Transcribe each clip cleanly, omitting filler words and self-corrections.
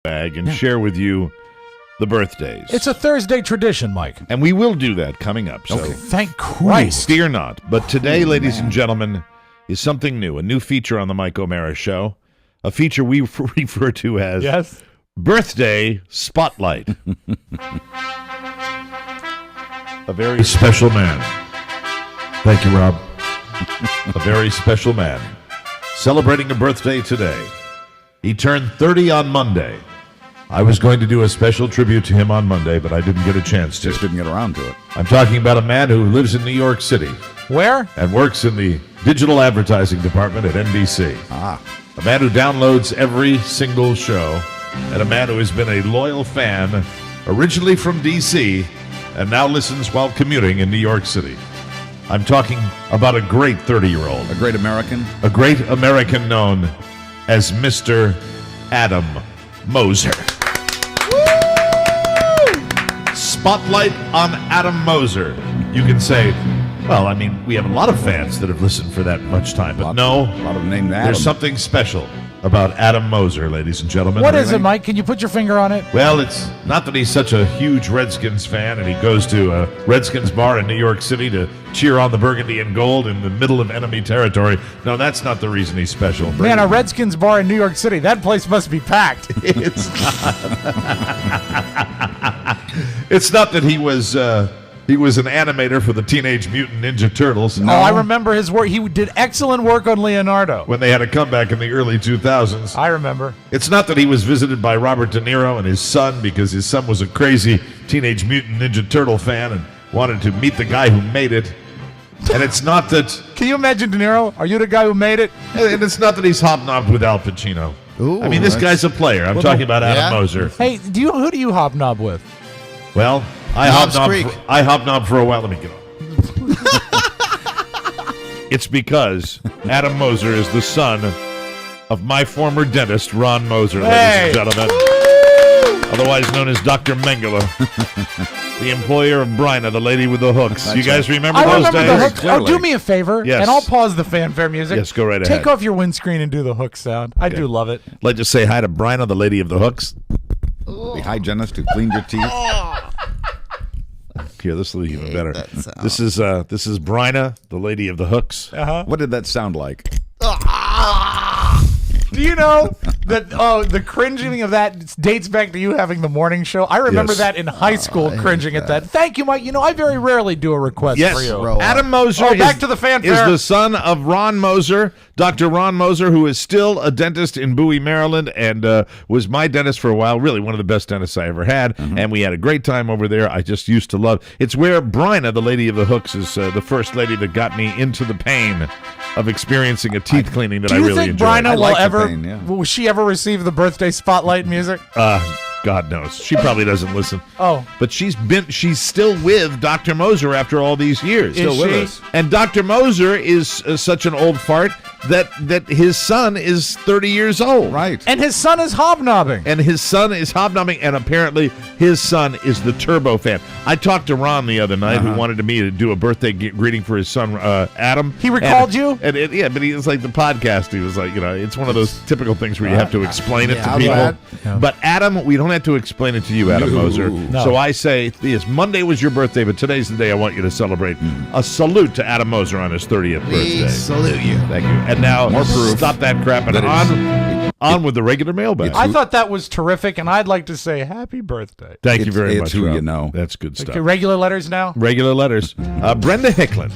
bag and share with you the birthdays. It's a Thursday tradition, Mike. And we will do that coming up. So Thank Christ. fear not. But today, ladies and gentlemen, is something new, a new feature on the Mike O'Mara Show, a feature we refer to as Birthday Spotlight. A very special man. Thank you, Rob. A very special man. Celebrating a birthday today. He turned 30 on Monday. I was going to do a special tribute to him on Monday, but I didn't get a chance to. Just didn't get around to it. I'm talking about a man who lives in New York City. Where? And works in the digital advertising department at NBC. A man who downloads every single show, and a man who has been a loyal fan, originally from D.C., and now listens while commuting in New York City. I'm talking about a great 30-year-old. A great American? A great American known as Mr. Adam Moser. Spotlight on Adam Moser. You can say, well, I mean, we have a lot of fans that have listened for that much time, but no, a lot of named Adam. There's something special about Adam Moser, ladies and gentlemen. What is it, Mike? Can you put your finger on it? Well, it's not that he's such a huge Redskins fan and he goes to a Redskins bar in New York City to cheer on the burgundy and gold in the middle of enemy territory. No, that's not the reason he's special. Man, a Redskins bar in New York City, that place must be packed. It's not. It's not that he was an animator for the Teenage Mutant Ninja Turtles. No. Oh, I remember his work. He did excellent work on Leonardo. When they had a comeback in the early 2000s. I remember. It's not that he was visited by Robert De Niro and his son because his son was a crazy Teenage Mutant Ninja Turtle fan and wanted to meet the guy who made it. And it's not that... Can you imagine De Niro? Are you the guy who made it? And it's not that he's hobnobbed with Al Pacino. Ooh, I mean, this guy's a player. I'm talking about Adam Moser. Hey, who do you hobnob with? Well, I hobnobbed for a while. Let me get on. It's because Adam Moser is the son of my former dentist, Ron Moser, ladies and gentlemen. Otherwise known as Dr. Mengele, the employer of Bryna, the lady with the hooks. That's you guys remember I those remember days? the hooks. Oh, do me a favor, Yes. and I'll pause the fanfare music. Yes, go right ahead. Take off your windscreen and do the hook sound. I do love it. Let's just say hi to Bryna, the lady of the hooks. The hygienist who cleaned your teeth. Here, this will be even better. This is Bryna, the lady of the hooks. What did that sound like? Do you know that the cringing of that dates back to you having the morning show? I remember that in high school, cringing at that. Thank you, Mike. You know, I very rarely do a request for you. Adam Moser back to the fanfare. Is the son of Ron Moser, Dr. Ron Moser, who is still a dentist in Bowie, Maryland, and was my dentist for a while. Really one of the best dentists I ever had, and we had a great time over there. I just used to love. It's where Bryna, the lady of the hooks, is the first lady that got me into the pain of experiencing a teeth cleaning that I really enjoyed. Do you think Bryna will she ever receive the birthday spotlight music? God knows. She probably doesn't listen. Oh. But she's still with Dr. Moser after all these years. Is with she? us. And Dr. Moser is such an old fart that his son is 30 years old. Right. And his son is hobnobbing. And apparently his son is the Turbo fan. I talked to Ron the other night who wanted me to do a birthday greeting for his son, Adam. He recalled you? But he was like the podcast. He was like, it's one of those typical things where you have to explain it to people. Yeah. But Adam, we don't have to explain it to you, Adam Moser. No. So I say, yes, Monday was your birthday, but today's the day I want you to celebrate. A salute to Adam Moser on his 30th birthday. Salute you. Thank you. And now, More proof stop that crap and on with the regular mailbag. I thought that was terrific, and I'd like to say happy birthday. Thank you very much, It's who Rob. you know. That's good stuff. Okay, regular letters now? Regular letters. Brenda Hicklin.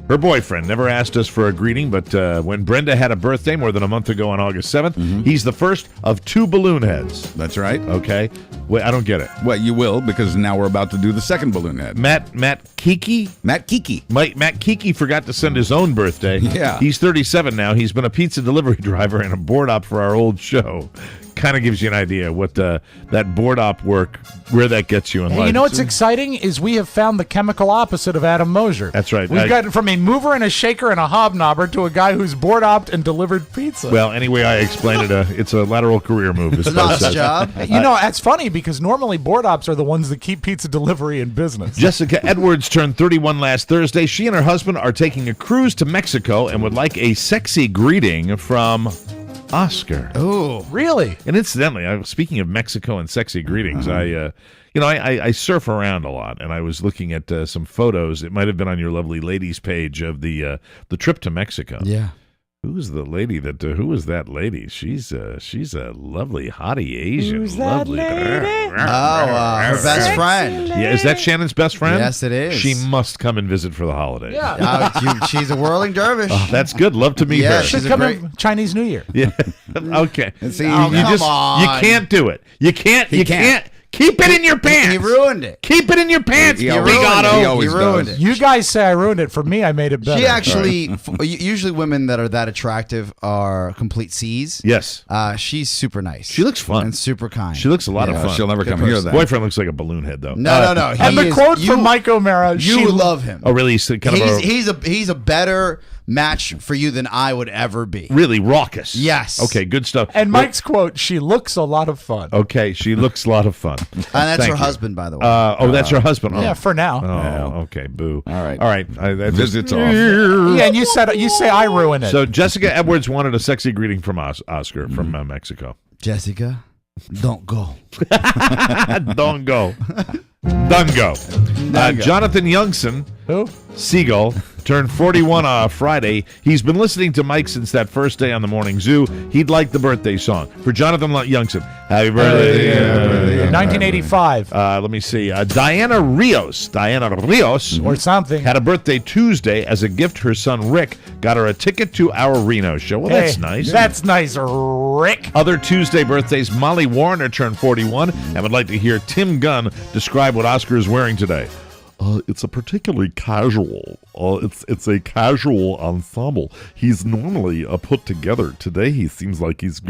Her boyfriend never asked us for a greeting, but when Brenda had a birthday more than a month ago on August 7th, he's the first of 2 balloon heads. That's right. Okay? Wait, I don't get it. Well, you will, because now we're about to do the second balloon head. Matt Kiki? Matt Kiki. Matt Kiki forgot to send his own birthday. Yeah. He's 37 now. He's been a pizza delivery driver and a board op for our old show. Kind of gives you an idea what that board op work, where that gets you in life. You know what's exciting is we have found the chemical opposite of Adam Moser. That's right. We've got from a mover and a shaker and a hobnobber to a guy who's board opped and delivered pizza. Well, anyway, I explained it. It's a lateral career move. The lost job. You know, that's funny because normally board ops are the ones that keep pizza delivery in business. Jessica Edwards turned 31 last Thursday. She and her husband are taking a cruise to Mexico and would like a sexy greeting from Oscar. Oh, Really? And incidentally, speaking of Mexico and sexy greetings, I surf around a lot, and I was looking at some photos. It might have been on your lovely ladies page of the trip to Mexico. yeah. Who's the lady that? Who is that lady? She's a lovely hottie Asian. Who's that lovely. lady? Her best friend. Yeah, is that Shannon's best friend? Yes, it is. She must come and visit for the holidays. Yeah. She's a whirling dervish. That's good. Love to meet Yeah, her. she's Should a come great- in Chinese New Year. Yeah. Okay. See, you come just on. you can't do it. You can't. He You can't. can't. Keep it in your pants. He ruined it. Keep it in your pants, He you always- bigoto. he always You ruined does. it. You guys say I ruined it. For me, I made it better. She actually, usually women that are that attractive are complete C's. Yes. She's super nice. She looks fun. and super kind. She looks a lot of fun. She'll never Good come here person. then. Boyfriend looks like a balloon head, though. No. And the quote from Mike O'Mara, You she love him. Oh, really? He's kind of He's a better match for you than I would ever be. really raucous. Yes. Okay, good stuff. And Mike's quote, she looks a lot of fun. Okay, she looks a lot of fun. And that's Thank her you. husband, by the way. That's her husband. Oh. Yeah, for now. Oh, okay. Boo. All right. All right. Visits off. Yeah, and you say I ruined it. So Jessica Edwards wanted a sexy greeting from Oscar from Mexico. Jessica, don't go. Don't go. Don't go. Jonathan Youngson, Who? Seagull, turned 41 on Friday. He's been listening to Mike since that first day on the Morning Zoo. He'd like the birthday song. For Jonathan Youngson, happy birthday. 1985 Let me see. Diana Rios or something. had a birthday Tuesday. As a gift, her son Rick got her a ticket to our Reno show. Well, that's Hey, nice. That's nice, Rick. Other Tuesday birthdays, Molly Warner turned 41 and would like to hear Tim Gunn describe what Oscar is wearing today. It's a particularly casual. It's a casual ensemble. He's normally put together. Today he seems like he's.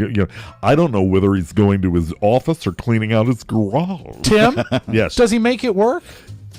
I don't know whether he's going to his office or cleaning out his garage. Tim, Yes. does he make it work?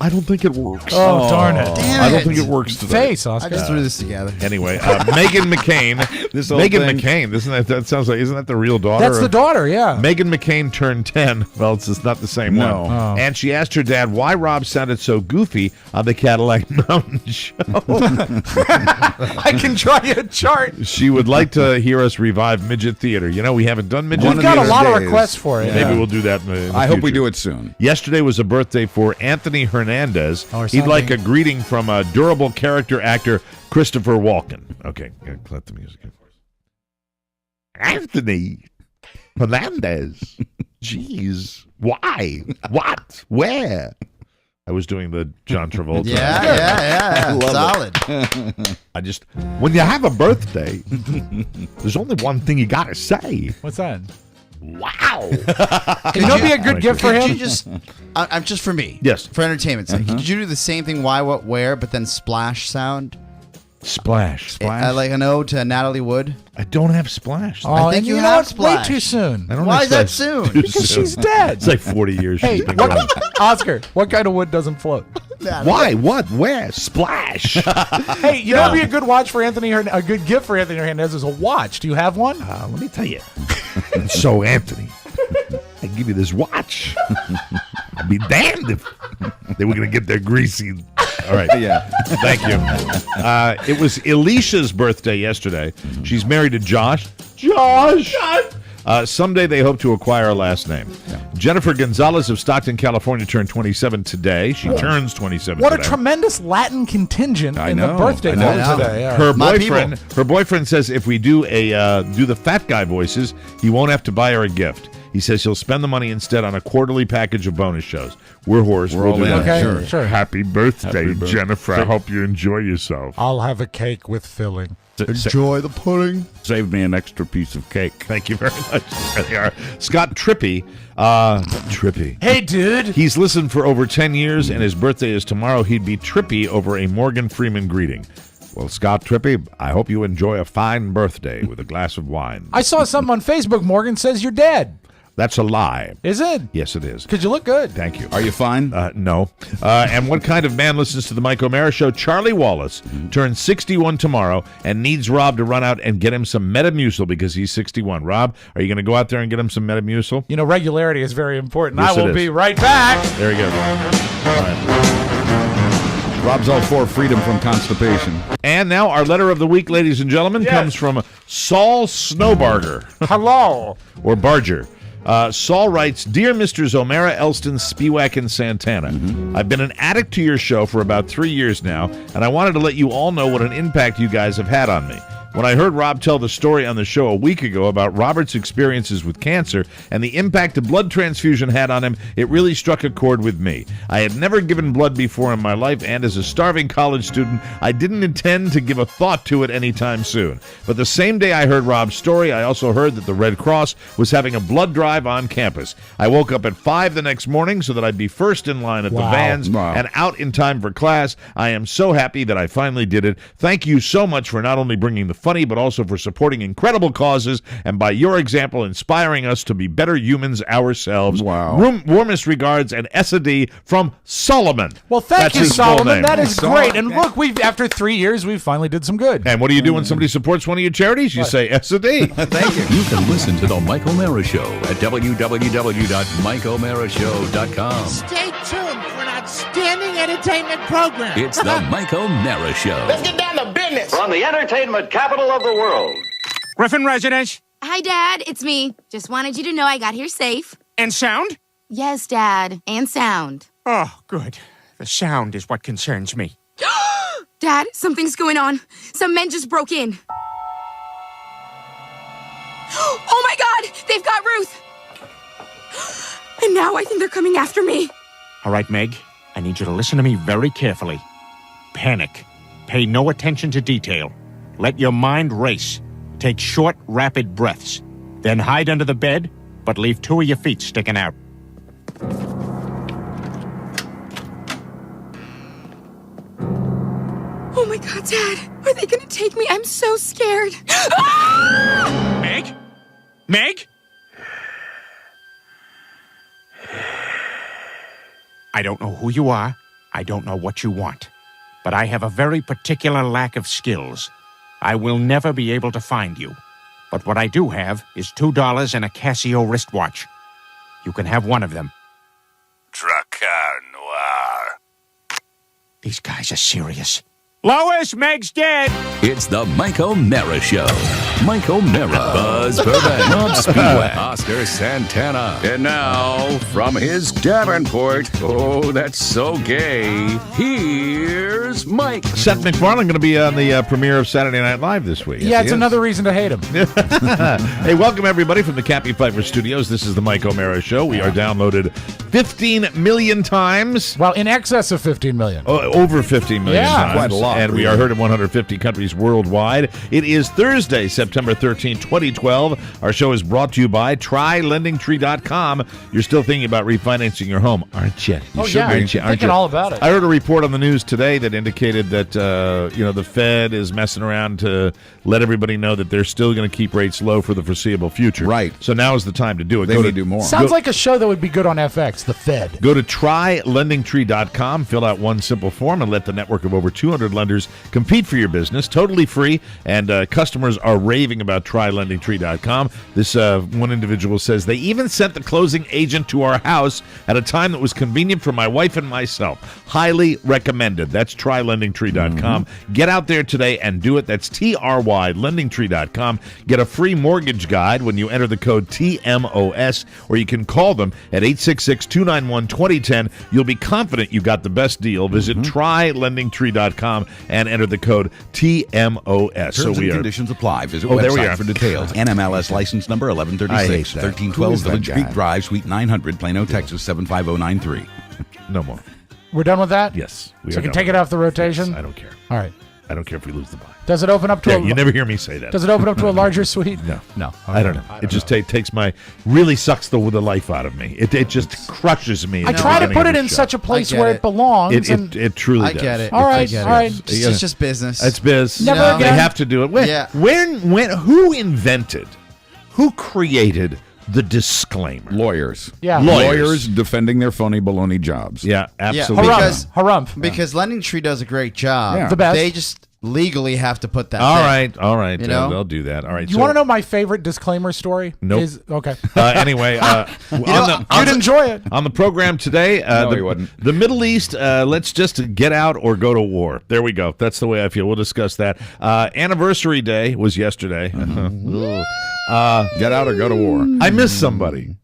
I don't think it works. Oh, darn it. Damn I don't it. think it works today. Face, I Oscar. just threw this together. Anyway, Megan McCain. This whole Megan thing. McCain. Isn't that the real daughter? That's the daughter, yeah. Megan McCain turned 10. Well, it's just not the same No. one. Oh. And she asked her dad why Rob sounded so goofy on the Cadillac Mountain Show. I can draw you a chart. She would like to hear us revive midget theater. You know, we haven't done midget One We've of got a these lot of days. requests for it. Maybe we'll do that in the I hope we future. do it soon. Yesterday was a birthday for Anthony Hernandez. Or He'd like something. a greeting from a durable character actor, Christopher Walken. Okay, let the music in. Anthony Hernandez. Jeez. Why? What? Where? I was doing the John Travolta. Yeah. Solid. I just, when you have a birthday, there's only one thing you got to say. What's that? Wow. Can you be a good gift for Could him? you just, just for me, Yes. for entertainment's sake, could you do the same thing, why, what, where, but then splash sound? Splash. Like an ode to Natalie Wood? I don't have Splash. Oh, I think and you know have what? Way Splash. too soon. I don't Why have is that Splash soon? too Because soon. she's dead. It's like 40 years Hey, she's been gone. Oscar, what kind of wood doesn't float? Why? What? Where? Splash. Hey, you know, what'd be a good watch for Anthony. A good gift for Anthony Hernandez is a watch. Do you have one? Let me tell you. So, Anthony, I give you this watch. I'll be damned if they were going to get their greasy. All right. Yeah. Thank you. It was Alicia's birthday yesterday. She's married to Josh. Josh! Someday they hope to acquire a last name. Jennifer Gonzalez of Stockton, California turned 27 today. She turns 27 What a today. tremendous Latin contingent I in know, the birthday I know. vote today. Yeah. Her My boyfriend says if we do the fat guy voices, he won't have to buy her a gift. He says he'll spend the money instead on a quarterly package of bonus shows. We're whores. We're We'll all do in. that. Okay, sure. Happy birthday, Happy birthday. Jennifer. I hope you enjoy yourself. I'll have a cake with filling. Enjoy the pudding. Saved me an extra piece of cake. Thank you very much. There they are. Scott Trippy. Trippy. Hey, dude. He's listened for over 10 years, and his birthday is tomorrow. He'd be trippy over a Morgan Freeman greeting. Well, Scott Trippy, I hope you enjoy a fine birthday with a glass of wine. I saw something on Facebook. Morgan says you're dead. That's a lie. Is it? Yes, it is. Because you look good. Thank you. Are you fine? No. And what kind of man listens to the Mike O'Mara Show? Charlie Wallace turns 61 tomorrow and needs Rob to run out and get him some Metamucil because he's 61. Rob, are you going to go out there and get him some Metamucil? You know, regularity is very important. Yes, I will it is. be right back. There you go. All right. Rob's all for freedom from constipation. And now our letter of the week, ladies and gentlemen, comes from Saul Snowbarger. Hello. Or Barger. Saul writes, Dear Mr. Zomera, Elston, Spiewak, and Santana, I've been an addict to your show for about 3 years now, and I wanted to let you all know what an impact you guys have had on me. When I heard Rob tell the story on the show a week ago about Robert's experiences with cancer and the impact a blood transfusion had on him, it really struck a chord with me. I had never given blood before in my life, and as a starving college student, I didn't intend to give a thought to it anytime soon. But the same day I heard Rob's story, I also heard that the Red Cross was having a blood drive on campus. I woke up at 5 the next morning so that I'd be first in line at the vans and out in time for class. I am so happy that I finally did it. Thank you so much for not only bringing the funny, but also for supporting incredible causes, and by your example, inspiring us to be better humans ourselves. Wow. Warmest regards, and S.A.D. from Solomon. Well, thank That's you, his full Solomon. name. That is great. And look, after 3 years, we finally did some good. And what do you do when somebody supports one of your charities? You say S.A.D. Thank you. You can listen to The Mike O'Mara Show at www.mikeomarashow.com. Stay tuned for an outstanding entertainment program. It's The Mike O'Mara Show. Let's get down to business. From the entertainment capital of the world. Griffin residence. Hi, Dad. It's me. Just wanted you to know I got here safe. And sound? Yes, Dad. And sound. Oh, good. The sound is what concerns me. Dad, something's going on. Some men just broke in. Oh, my God! They've got Ruth! And now I think they're coming after me. All right, Meg. I need you to listen to me very carefully. Panic. Pay no attention to detail. Let your mind race. Take short, rapid breaths. Then hide under the bed, but leave 2 of your feet sticking out. Oh, my God, Dad. Are they going to take me? I'm so scared. Meg? Meg? I don't know who you are. I don't know what you want. But I have a very particular lack of skills. I will never be able to find you. But what I do have is $2 and a Casio wristwatch. You can have one of them. Drakkar Noir. These guys are serious. Lois, Meg's dead. It's The Mike O'Mara Show. Mike O'Mara, Buzz Burbank, Rob Spiewak, Oscar Santana. And now, from his Davenport, oh, that's so gay, here's Mike. Seth MacFarlane going to be on the premiere of Saturday Night Live this week. Yeah, it's another reason to hate him. Hey, welcome everybody from the Cappy Pfeiffer Studios. This is the Mike O'Mara Show. We are downloaded 15 million times. Well, in excess of 15 million. Over 15 million times. quite a lot. And we are heard in 150 countries worldwide. It is Thursday, September 13, 2012. Our show is brought to you by TryLendingTree.com. You're still thinking about refinancing your home, aren't you? You should be, aren't you? Thinking all about it. I heard a report on the news today that indicated that the Fed is messing around to let everybody know that they're still going to keep rates low for the foreseeable future. Right. So now is the time to do it. They need to do more. Sounds like a show that would be good on FX, the Fed. Go to TryLendingTree.com, fill out one simple form, and let the network of over 200 lenders compete for your business, totally free. And customers are raving about TryLendingTree.com. This one individual says, they even sent the closing agent to our house at a time that was convenient for my wife and myself. Highly recommended. That's TryLendingTree.com. Get out there today and do it. That's TryLendingTree.com. Get a free mortgage guide when you enter the code TMOS, or you can call them at 866-291-2010. You'll be confident you got the best deal. Visit TryLendingTree.com and enter the code TMOS. Terms and conditions apply. Visit there we website are. for details. NMLS license number 1136, 1312 Village Street Drive, Suite 900, Plano, Texas 75093. No more. We're done with that? Yes. So we can take it off the rotation? Yes, I don't care. All right. I don't care if we lose the buy. Does it open up to You never hear me say that. Does it open up to a larger suite? No. No. I don't know. It just takes really sucks the life out of me. It just crushes me. I try to put it in such a place where it belongs. It truly does. I get it. All right. All right. It's just business. It's biz. Never They again. have to do it. Who created the disclaimer? Lawyers. Yeah. Lawyers defending their phony baloney jobs. Yeah, absolutely. Harumph. Because Lending Tree does a great job. Yeah. The best. They just legally have to put that. All thing. right. You know? They'll do that. All right. You want to know my favorite disclaimer story? Nope. Okay. Anyway, You'd enjoy it. On the program today, he wouldn't. The Middle East, let's just get out or go to war. There we go. That's the way I feel. We'll discuss that. Anniversary Day was yesterday. Get out or go to war. I miss somebody.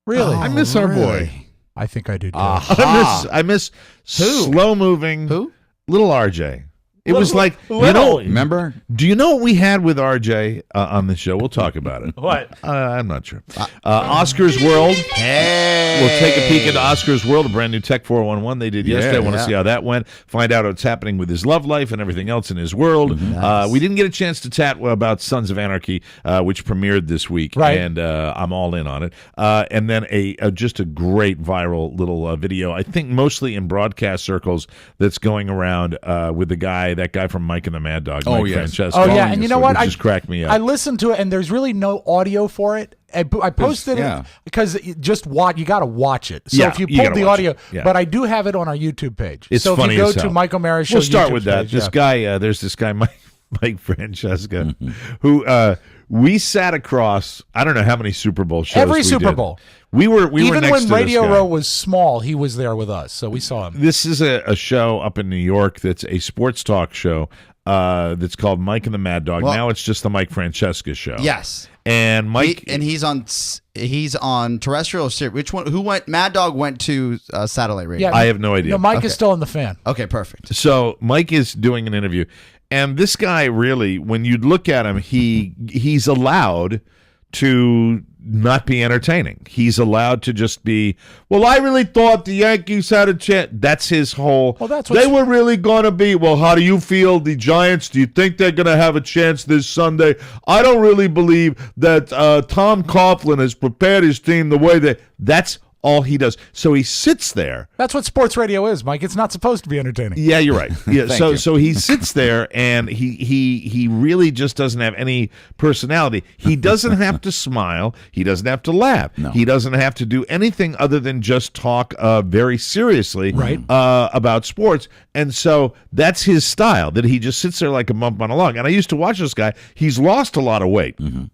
Really? I miss our boy. I think I do too. I miss slow-moving little RJ. It was like, remember? Do you know what we had with RJ on the show? We'll talk about it. What? I'm not sure. Oscar's World. Hey. We'll take a peek into Oscar's World, a brand new Tech 411 they did yesterday. I want to see how that went. Find out what's happening with his love life and everything else in his world. Nice. We didn't get a chance to chat about Sons of Anarchy, which premiered this week, and I'm all in on it. And then just a great viral little video, I think mostly in broadcast circles, that's going around with that guy from Mike and the Mad Dog, Mike Francesco. Oh, yeah, and you know what? Just cracked me up. I listened to it, and there's really no audio for it. I posted it because you got to watch it. So if you pulled the audio, but I do have it on our YouTube page. It's so funny if you go as hell. to Mike O'Mara's show, we'll start YouTube with that. Page, this guy, there's this guy, Mike Francesca, who we sat across. I don't know how many Super Bowl shows. Every we Super did. Bowl. We were even next when to Radio this guy. Row was small, he was there with us, so we saw him. This is a show up in New York that's a sports talk show that's called Mike and the Mad Dog. Now it's just the Mike Francesca show. Yes. And Mike he's on terrestrial. Which one? Who went? Mad Dog went to satellite radio. Yeah, I have no idea. No, Mike is still in the Fan. Okay, perfect. So Mike is doing an interview, and this guy really, when you look at him, he's allowed to not be entertaining. He's allowed to just be, well, I really thought the Yankees had a chance. That's his whole, they were really going to be, well, how do you feel, the Giants? Do you think they're going to have a chance this Sunday? I don't really believe that Tom Coughlin has prepared his team the way that, that's all he does. So he sits there. That's what sports radio is, Mike. It's not supposed to be entertaining. Yeah, you're right. Yeah, so he sits there and he really just doesn't have any personality. He doesn't have to smile. He doesn't have to laugh. No. He doesn't have to do anything other than just talk very seriously about sports. And so that's his style, that he just sits there like a bump on a log. And I used to watch this guy. He's lost a lot of weight. Mm-hmm.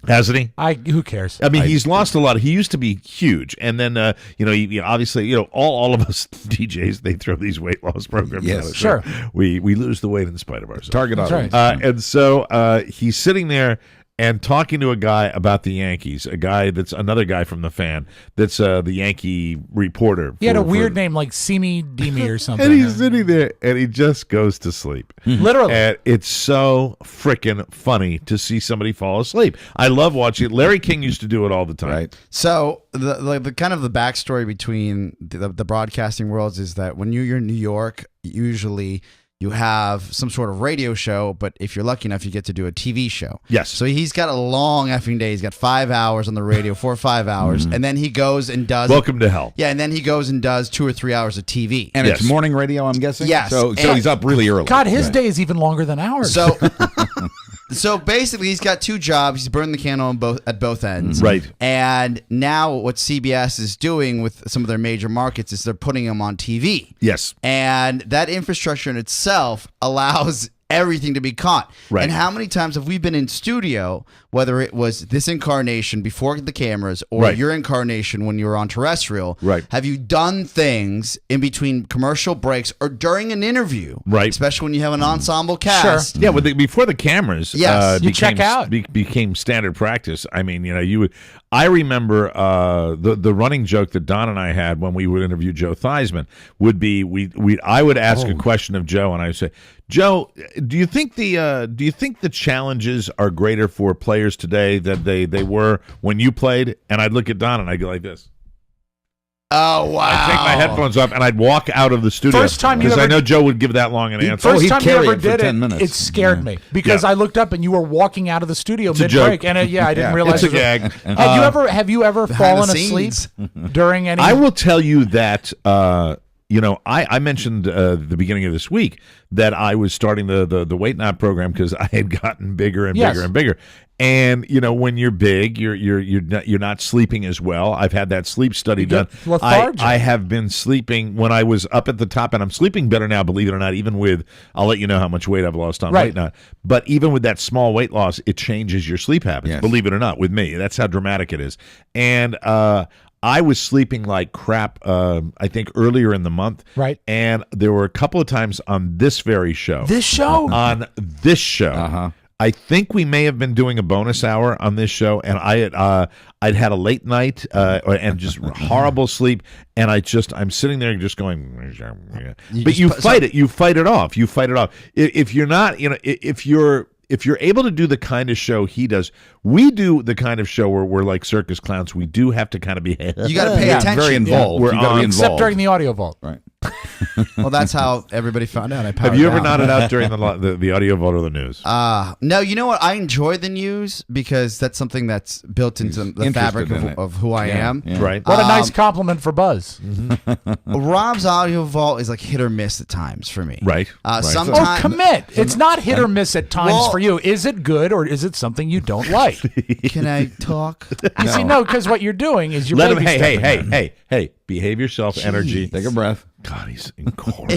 Hasn't he? Who cares? I mean, he's lost a lot. He used to be huge, and then obviously, all of us DJs, they throw these weight loss programs. Yes, out. sure. We lose the weight in spite of ourselves. Target audience. And so he's sitting there and talking to a guy about the Yankees, that's another guy from the Fan, that's the Yankee reporter. He had a weird name like Simi Demi or something. And he's sitting there, and he just goes to sleep. Literally. And it's so freaking funny to see somebody fall asleep. I love watching it. Larry King used to do it all the time. Right. So the kind of the backstory between the broadcasting worlds is that when you're in New York, usually you have some sort of radio show, but if you're lucky enough, you get to do a TV show. Yes. So he's got a long effing day. He's got 5 hours on the radio, 4 or 5 hours, and then he goes and does. Welcome to hell. Yeah, and then he goes and does 2 or 3 hours of TV. And it's morning radio, I'm guessing? Yes. So he's up really early. God, his day is even longer than ours. So basically, he's got 2 jobs. He's burning the candle at both ends. Right. And now what CBS is doing with some of their major markets is they're putting him on TV. Yes. And that infrastructure in itself allows everything to be caught. Right. And how many times have we been in studio, whether it was this incarnation before the cameras or your incarnation when you were on terrestrial, have you done things in between commercial breaks or during an interview, especially when you have an ensemble cast? Sure. Yeah, before the cameras you check out. became standard practice. I mean, you would. I remember the running joke that Don and I had when we would interview Joe Theismann would be I would ask a question of Joe and I would say, Joe, do you think the challenges are greater for players today than they were when you played? And I'd look at Don and I'd go like this. Oh, wow. I'd take my headphones off and I'd walk out of the studio. First time you because I ever- know Joe would give that long an answer. First time you carry ever it for did 10 it, minutes. it scared me because I looked up and you were walking out of the studio It's a mid-break, joke. and I didn't realize It's a gag. Have you ever Behind fallen the asleep scenes. during any? I will tell you that I mentioned at the beginning of this week that I was starting the Weight Not program because I had gotten bigger and bigger and bigger. And when you're big, you're not sleeping as well. I've had that sleep study done. I have been sleeping when I was up at the top, and I'm sleeping better now. Believe it or not, even with I'll let you know how much weight I've lost on Weight Not. But even with that small weight loss, it changes your sleep habits. Yes. Believe it or not, with me, that's how dramatic it is. And I was sleeping like crap, I think, earlier in the month. Right. And there were a couple of times on this very show. This show? On this show. I think we may have been doing a bonus hour on this show, and I'd had a late night and just horrible sleep, and I'm sitting there just going, but you fight it. You fight it off. You fight it off. If you're not, if you're able to do the kind of show he does, we do the kind of show where we're like circus clowns. We do have to kind of be. You got to pay attention. Very involved. We're on, except during the audio vault. Right. Well, that's how everybody found out. Have you ever nodded out during the audio vault or the news? No. You know what? I enjoy the news because that's something that's built into the fabric of who I am. Yeah. Right. What a nice compliment for Buzz. Rob's audio vault is like hit or miss at times for me. Right. Sometimes commit. It's not hit or miss at times for you. Is it good or is it something you don't like? Can I talk? You see, no, because what you're doing is you're let him. Hey. Behave yourself. Jeez. Energy. Take a breath. God, he's incorrigible.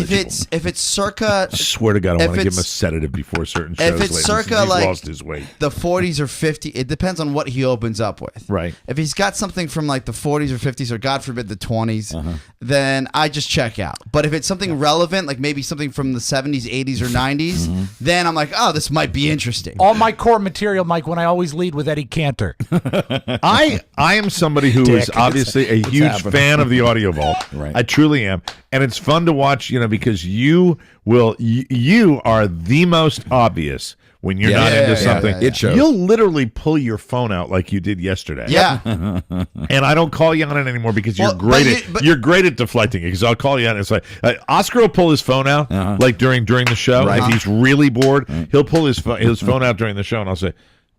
If it's circa, I swear to God, I want to give him a sedative before certain shows. If it's lately, circa he's like lost his weight. The 40s or 50s, it depends on what he opens up with. Right. If he's got something from like the 40s or 50s or God forbid the 20s, then I just check out. But if it's something relevant, like maybe something from the 70s, 80s, or 90s, then I'm like, oh, this might be interesting. All my core material, Mike, when I always lead with Eddie Cantor. I am somebody who is obviously a huge fan of the audio vault. Right. I truly am, and it's fun to watch. Because you are the most obvious when you're not into something. It shows. You'll literally pull your phone out like you did yesterday. Yeah. And I don't call you on it anymore because you're great at deflecting it. Because I'll call you on it. It's like Oscar will pull his phone out like during the show. If he's really bored, he'll pull his phone out during the show, and I'll say,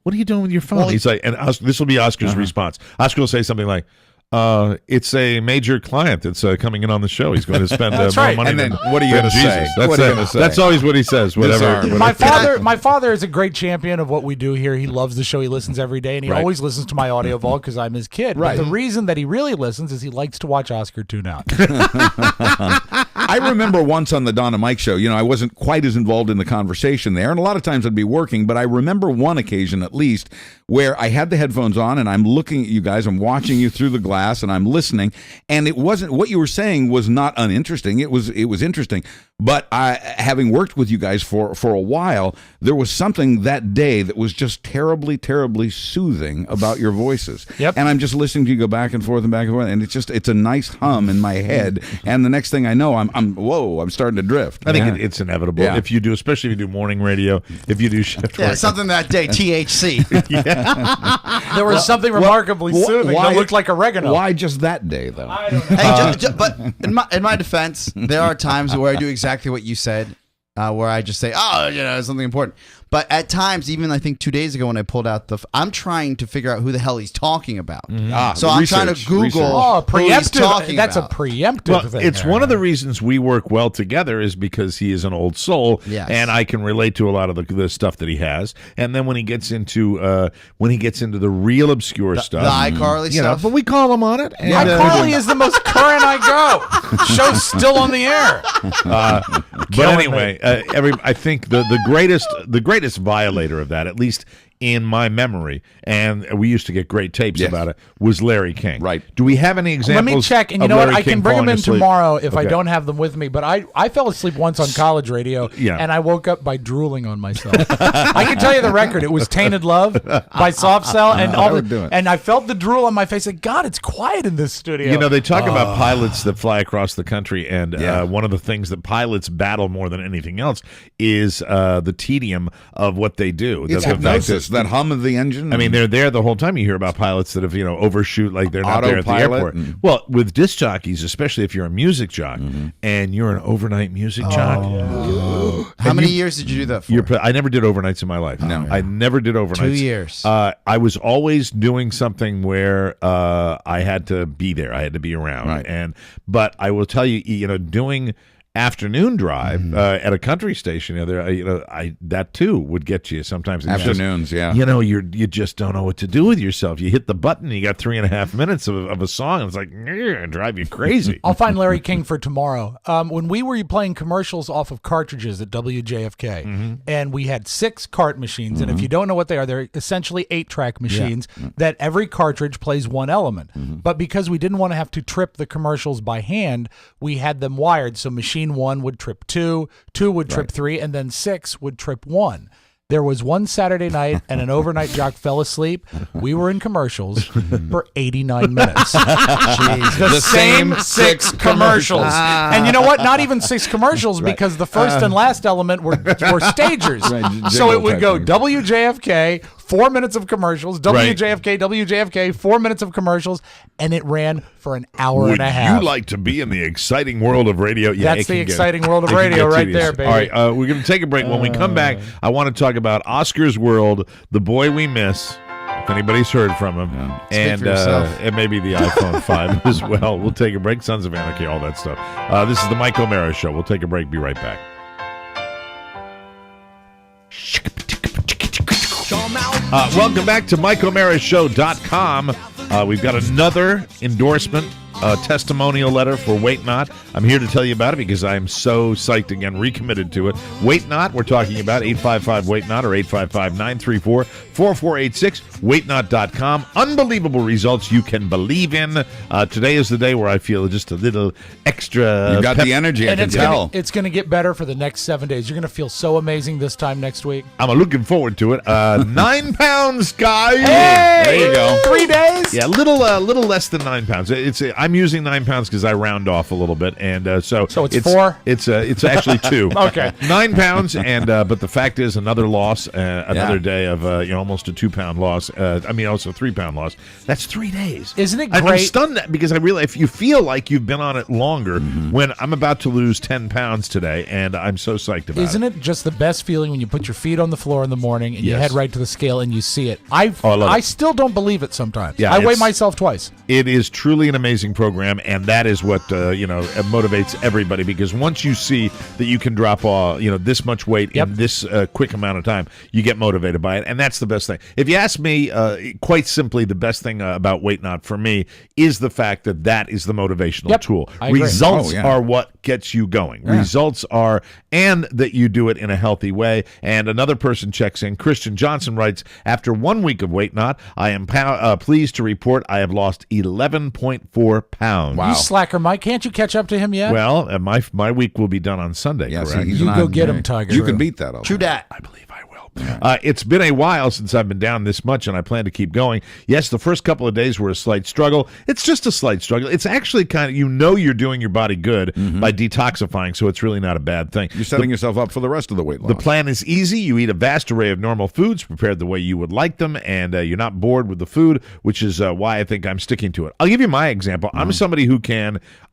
"What are you doing with your phone?" He's like, and this will be Oscar's response. Oscar will say something like, it's a major client that's coming in on the show. He's going to spend more money. And then what are you going to say? That's always what he says. Whatever. My father is a great champion of what we do here. He loves the show. He listens every day, and he always listens to my audio vault because I'm his kid. Right. But the reason that he really listens is he likes to watch Oscar tune out. I remember once on the Don and Mike show, I wasn't quite as involved in the conversation there, and a lot of times I'd be working, but I remember one occasion at least where I had the headphones on and I'm looking at you guys, I'm watching you through the glass and I'm listening, and it wasn't what you were saying was not uninteresting. It was interesting, but having worked with you guys for a while, there was something that day that was just terribly, terribly soothing about your voices. Yep. And I'm just listening to you go back and forth, and it's a nice hum in my head, and the next thing I know, I'm starting to drift. I think it's inevitable if you do, especially if you do morning radio, if you do shift work. Something that day, THC. There was something remarkably soothing that looked like oregano. Why just that day, though? I don't know. Hey, but in my defense, there are times where I do exactly what you said, where I just say, something important. But at times, even I think 2 days ago when I pulled out I'm trying to figure out who the hell he's talking about. So I'm trying to Google who he's talking That's about. a preemptive thing. It's one of the reasons we work well together is because he is an old soul, and I can relate to a lot of the stuff that he has. And then when he gets into the real obscure stuff, the iCarly stuff, but we call him on it. And, iCarly is the most current I go. Show's still on the air. But anyway, I think the greatest violator of that, at least in my memory, and we used to get great tapes about it, was Larry King. Right. Do we have any examples? Let me check, and you know what? I can bring them in tomorrow if I don't have them with me. But I fell asleep once on college radio, and I woke up by drooling on myself. I can tell you the record. It was "Tainted Love" by Soft Cell, and I felt the drool on my face. Like, God, it's quiet in this studio. They talk about pilots that fly across the country, and one of the things that pilots battle more than anything else is the tedium of what they do. It's hypnosis. just that hum of the engine. I mean, they're there the whole time. You hear about pilots that have overshoot, like they're not there at the airport. Well, with disc jockeys, especially if you're a music jock and you're an overnight music jock. How many years did you do that for? I never did overnights in my life. No. I never did overnights. 2 years. I was always doing something where I had to be there. I had to be around. Right. But I will tell you, doing afternoon drive at a country station, that too would get you sometimes. Afternoons, you just don't know what to do with yourself. You hit the button, you got 3.5 minutes of a song, and it's like drive you crazy. I'll find Larry King for tomorrow. When we were playing commercials off of cartridges at WJFK, and we had 6 cart machines, and if you don't know what they are, they're essentially 8-track machines that every cartridge plays one element. But because we didn't want to have to trip the commercials by hand, we had them wired, so machine 1 would trip 2, 2 would trip 3, and then 6 would trip 1. There was one Saturday night and an overnight jock fell asleep. We were in commercials for 89 minutes. The same 6 commercials. And you know what? Not even 6 commercials because the first and last element were stagers. So it would go WJFK, 4 minutes of commercials, WJFK, WJFK, 4 minutes of commercials, and it ran for an hour and a half. Would you like to be in the exciting world of radio? Yeah, that's the exciting world of radio right there, baby. All right, we're going to take a break. When we come back, I want to talk about Oscar's World, The Boy We Miss, if anybody's heard from him, and maybe the iPhone 5 as well. We'll take a break. Sons of Anarchy, all that stuff. This is the Mike O'Mara Show. We'll take a break. Be right back. Welcome back to MikeO'MaraShow.com. We've got another endorsement, testimonial letter for Wait Not. I'm here to tell you about it because I'm so psyched again, recommitted to it. Wait Not, we're talking about 855-WAIT-NOT or 855-934-4486. WaitNot.com. Unbelievable results you can believe in. Today is the day where I feel just a little extra. You got the energy, I can tell. It's going to get better for the next 7 days. You're going to feel so amazing this time next week. I'm looking forward to it. 9 pounds, guys. Hey! There you go. 3 days? Yeah, a little less than 9 pounds. I'm using 9 pounds because I round off a little bit, and so it's 4. It's actually 2. Okay, 9 pounds, and but the fact is, another loss, another day of almost a 2-pound loss. Also 3-pound loss. That's 3 days. Isn't it great? I'm stunned because I realize if you feel like you've been on it longer, when I'm about to lose 10 pounds today, and I'm so psyched about it. Isn't it just the best feeling when you put your feet on the floor in the morning and you head right to the scale and you see it? I still don't believe it sometimes. Yeah, I weigh myself twice. It is truly an amazing program, and that is what motivates everybody, because once you see that you can drop this much weight in this quick amount of time, you get motivated by it, and that's the best thing. If you ask me, quite simply, the best thing about Wait Not for me is the fact that is the motivational tool. Results are what gets you going. Results are, and that you do it in a healthy way. And another person checks in. Christian Johnson writes, after 1 week of Wait Not, I am pleased to report I have lost 11.4 pounds. Wow. You slacker, Mike. Can't you catch up to him yet? Well, my week will be done on Sunday, correct? You go get him, Tiger. You can beat that. True dat. I believe I will. It's been a while since I've been down this much, and I plan to keep going. Yes, the first couple of days were a slight struggle. It's just a slight struggle. It's actually kind of, you're doing your body good by detoxifying, so it's really not a bad thing. You're setting yourself up for the rest of the weight loss. The plan is easy. You eat a vast array of normal foods prepared the way you would like them, and you're not bored with the food, which is why I think I'm sticking to it. I'll give you my example. I'm somebody who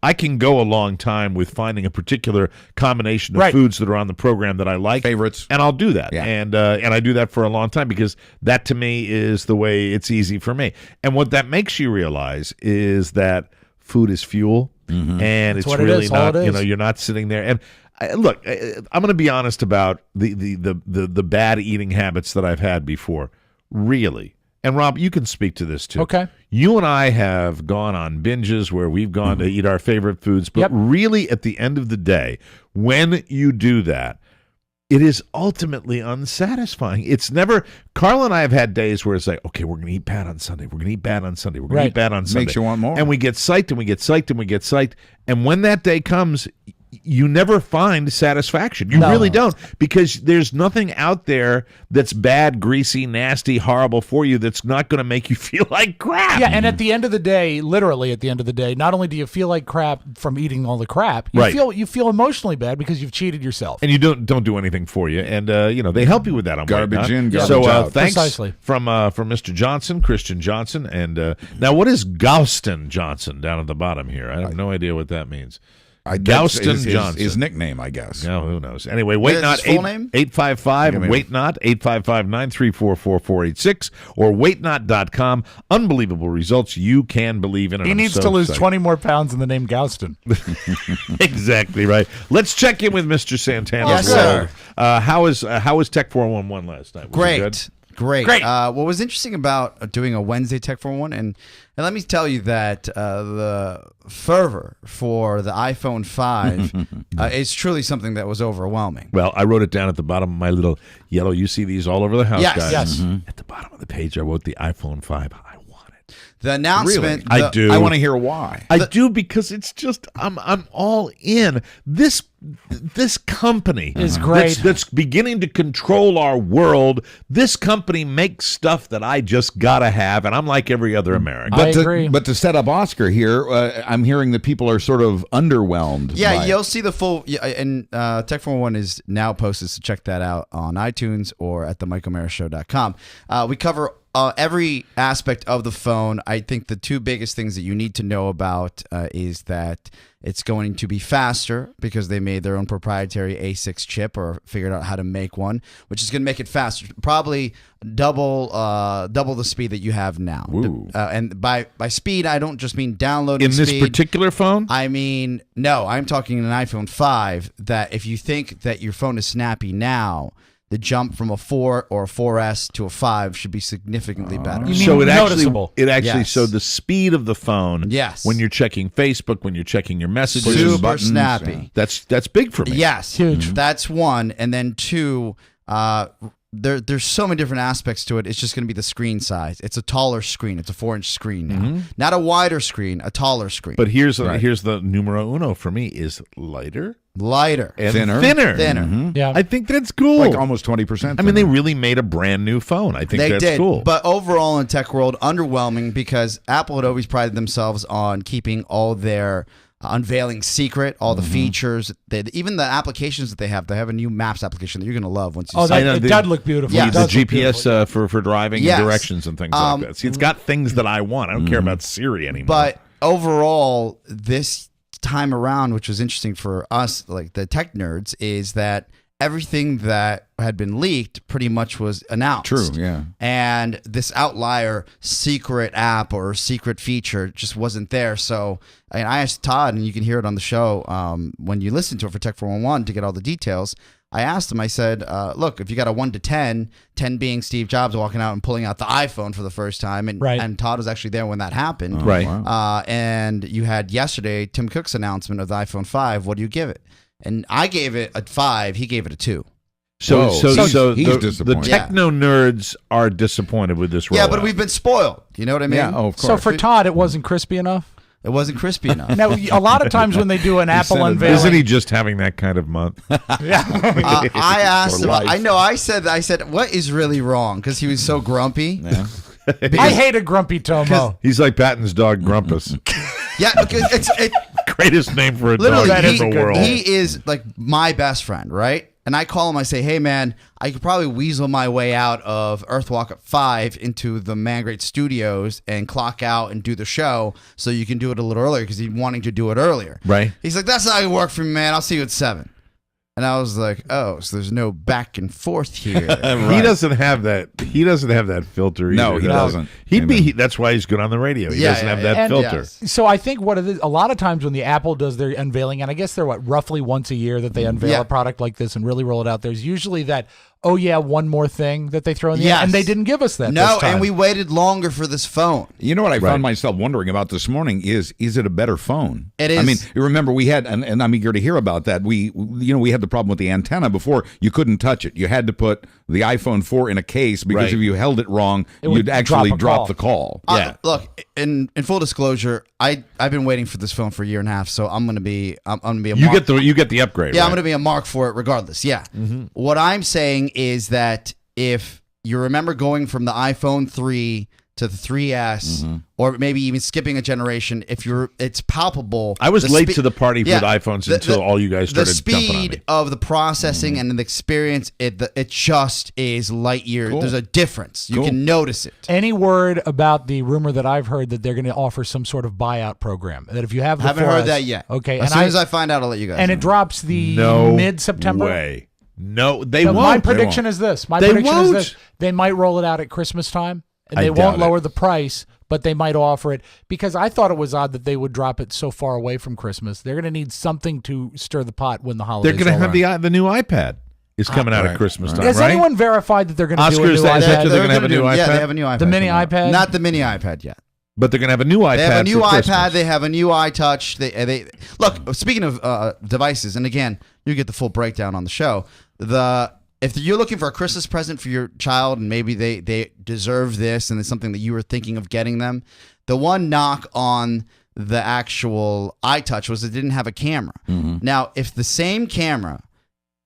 I can go a long time with finding a particular combination of foods that are on the program that I like. Favorites. And I'll do that. Yeah. And I do that for a long time because that to me is the way it's easy for me. And what that makes you realize is that food is fuel, and it's really not, you're not sitting there. And look, I'm going to be honest about the bad eating habits that I've had before. Really. And Rob, you can speak to this too. Okay. You and I have gone on binges where we've gone to eat our favorite foods, but really at the end of the day, when you do that, it is ultimately unsatisfying. It's never, Carl and I have had days where it's like, okay, we're going to eat bad on Sunday. We're going to eat bad on Sunday. We're going to eat bad on Sunday. Makes you want more. And we get psyched and we get psyched and we get psyched. And when that day comes, you never find satisfaction. You really don't, because there's nothing out there that's bad, greasy, nasty, horrible for you that's not going to make you feel like crap. Yeah, and at the end of the day, literally at the end of the day, not only do you feel like crap from eating all the crap, you feel emotionally bad because you've cheated yourself. And you don't do anything for you. And they help you with that on garbage in, garbage so, out. Thanks Precisely. from Mr. Johnson, Christian Johnson. And now what is Gauston Johnson down at the bottom here? I have no idea what that means. Gauston Johnson. His nickname, I guess. No, who knows? Anyway, wait not. Full name? 855 wait not 855-934-4486 or waitnot.com. Unbelievable results you can believe in. He needs to lose 20 more pounds in the name Gauston. Exactly right. Let's check in with Mr. Santana. Yes, sir. How was Tech 411 last night? Was it good? Great. What was interesting about doing a Wednesday Tech 411, and let me tell you that the fervor for the iPhone 5 is truly something that was overwhelming. Well, I wrote it down at the bottom of my little yellow. You see these all over the house, guys. Yes. At the bottom of the page, I wrote the iPhone 5. I want it. The announcement. I do. I want to hear why. I do, because it's just I'm all in. This company is great. That's beginning to control our world. This company makes stuff that I just gotta have, and I'm like every other American. I agree. But to set up Oscar here, I'm hearing that people are sort of underwhelmed. Yeah, by you'll it. see the full. And Tech 411 is now posted, so check that out on iTunes or at themichaelmarashow.com. We cover every aspect of the phone. I think the two biggest things that you need to know about is that it's going to be faster because they made their own proprietary A6 chip or figured out how to make one, which is going to make it faster, probably double the speed that you have now. And by speed, I don't just mean downloading in this speed. particular phone. I mean, no, I'm talking an iPhone 5. That if you think that your phone is snappy now, the jump from a 4 or a 4S to a 5 should be significantly better. So it noticeable? actually so the speed of the phone. Yes. When you're checking Facebook, when you're checking your messages, Super buttons, snappy. That's big for me. Yes, Huge. That's one, and then two. There's so many different aspects to it. It's just going to be the screen size. It's a taller screen. It's a 4-inch screen now, not a wider screen, a taller screen. But here's the numero uno for me is lighter lighter, and Thinner. thinner. Yeah. I think that's cool. Like almost 20%. I mean, they really made a brand new phone. I think they that's did. cool. But overall in tech world, underwhelming because Apple had always prided themselves on keeping all their unveiling secret, all the features, even the applications that they have. They have a new Maps application that you're going to love once you see it. It does look beautiful. Yeah. It the does look GPS beautiful. for driving Yes. and directions and things like that. See, it's got things that I want. I don't care about Siri anymore. But overall, this time around, which was interesting for us, like the tech nerds, is that everything that had been leaked pretty much was announced. True, yeah. And this outlier secret app or secret feature just wasn't there. So I asked Todd, and you can hear it on the show when you listen to it for Tech 411 to get all the details. I asked him, I said, look, if you got a 1 to 10, 10 being Steve Jobs walking out and pulling out the iPhone for the first time, and Todd was actually there when that happened. Right. Wow. And you had yesterday Tim Cook's announcement of the iPhone 5. What do you give it? And I gave it a 5. He gave it a 2. So he's the disappointed. techno nerds are disappointed with this rollout. Yeah, but we've been spoiled. You know what I mean? Yeah, oh, of course. So for Todd, it wasn't crispy enough? It wasn't crispy enough. Now, a lot of times when they do an Apple unveiling... Isn't he just having that kind of month? I asked him, I said, what is really wrong? Because he was so grumpy. Yeah. I hate a grumpy Tomo. He's like Patton's dog, Grumpus. Yeah, because it's Greatest name for a literally dog in the world. he is like my best friend, right? And I call him, I say, hey, man, I could probably weasel my way out of Earthwalk at 5 into the Man Great Studios and clock out and do the show so you can do it a little earlier because he's wanting to do it earlier. Right. He's like, that's not going to work for me, man. I'll see you at 7. And I was like, oh, so there's no back and forth here. He doesn't have that. He doesn't have that filter either. No, he doesn't. That's why he's good on the radio. He doesn't have that filter. Yes. So I think what it is, a lot of times when the Apple does their unveiling, and I guess they're roughly once a year that they unveil a product like this and really roll it out, there's usually that oh yeah, one more thing that they throw in the end, and they didn't give us that. No, this time. and we waited longer for this phone. You know what I found myself wondering about this morning is it a better phone? It is. I mean, you remember we had, and I'm eager to hear about that. We had the problem with the antenna before. You couldn't touch it. You had to put the iPhone 4 in a case because if you held it wrong, you'd actually drop the call. Look, in full disclosure, I've been waiting for this phone for a year and a half, so I'm gonna be a you get the upgrade. Yeah, right? I'm gonna be a mark for it regardless. Yeah. What I'm saying is that if you remember going from the iPhone 3 to the 3S, or maybe even skipping a generation, it's palpable. I was late to the party for the iPhones until all you guys started jumping on me. The speed of the processing and the experience, it just is light years. Cool. There's a difference. You can notice it. Any word about the rumor that I've heard that they're going to offer some sort of buyout program? That if you have the haven't 4S, heard that yet. Okay, as soon as I find out, I'll let you guys know. And it drops the mid-September. Way. No, they won't. My prediction is this. They might roll it out at Christmas time, and they won't lower the price, but they might offer it, because I thought it was odd that they would drop it so far away from Christmas. They're going to need something to stir the pot when the holidays They're going to have the new iPad is coming out at Christmas time, Has anyone verified that they're going to do a new iPad? They're going to have a new iPad? Yeah, they have a new iPad. The mini iPad? Not the mini iPad yet. But they're going to have a new iPad. They have a new for iPad. Christmas. They have a new iTouch. They look. Speaking of devices, and again, you get the full breakdown on the show. If you're looking for a Christmas present for your child, and maybe they deserve this, and it's something that you were thinking of getting them, the one knock on the actual iTouch was it didn't have a camera. Now, if the same camera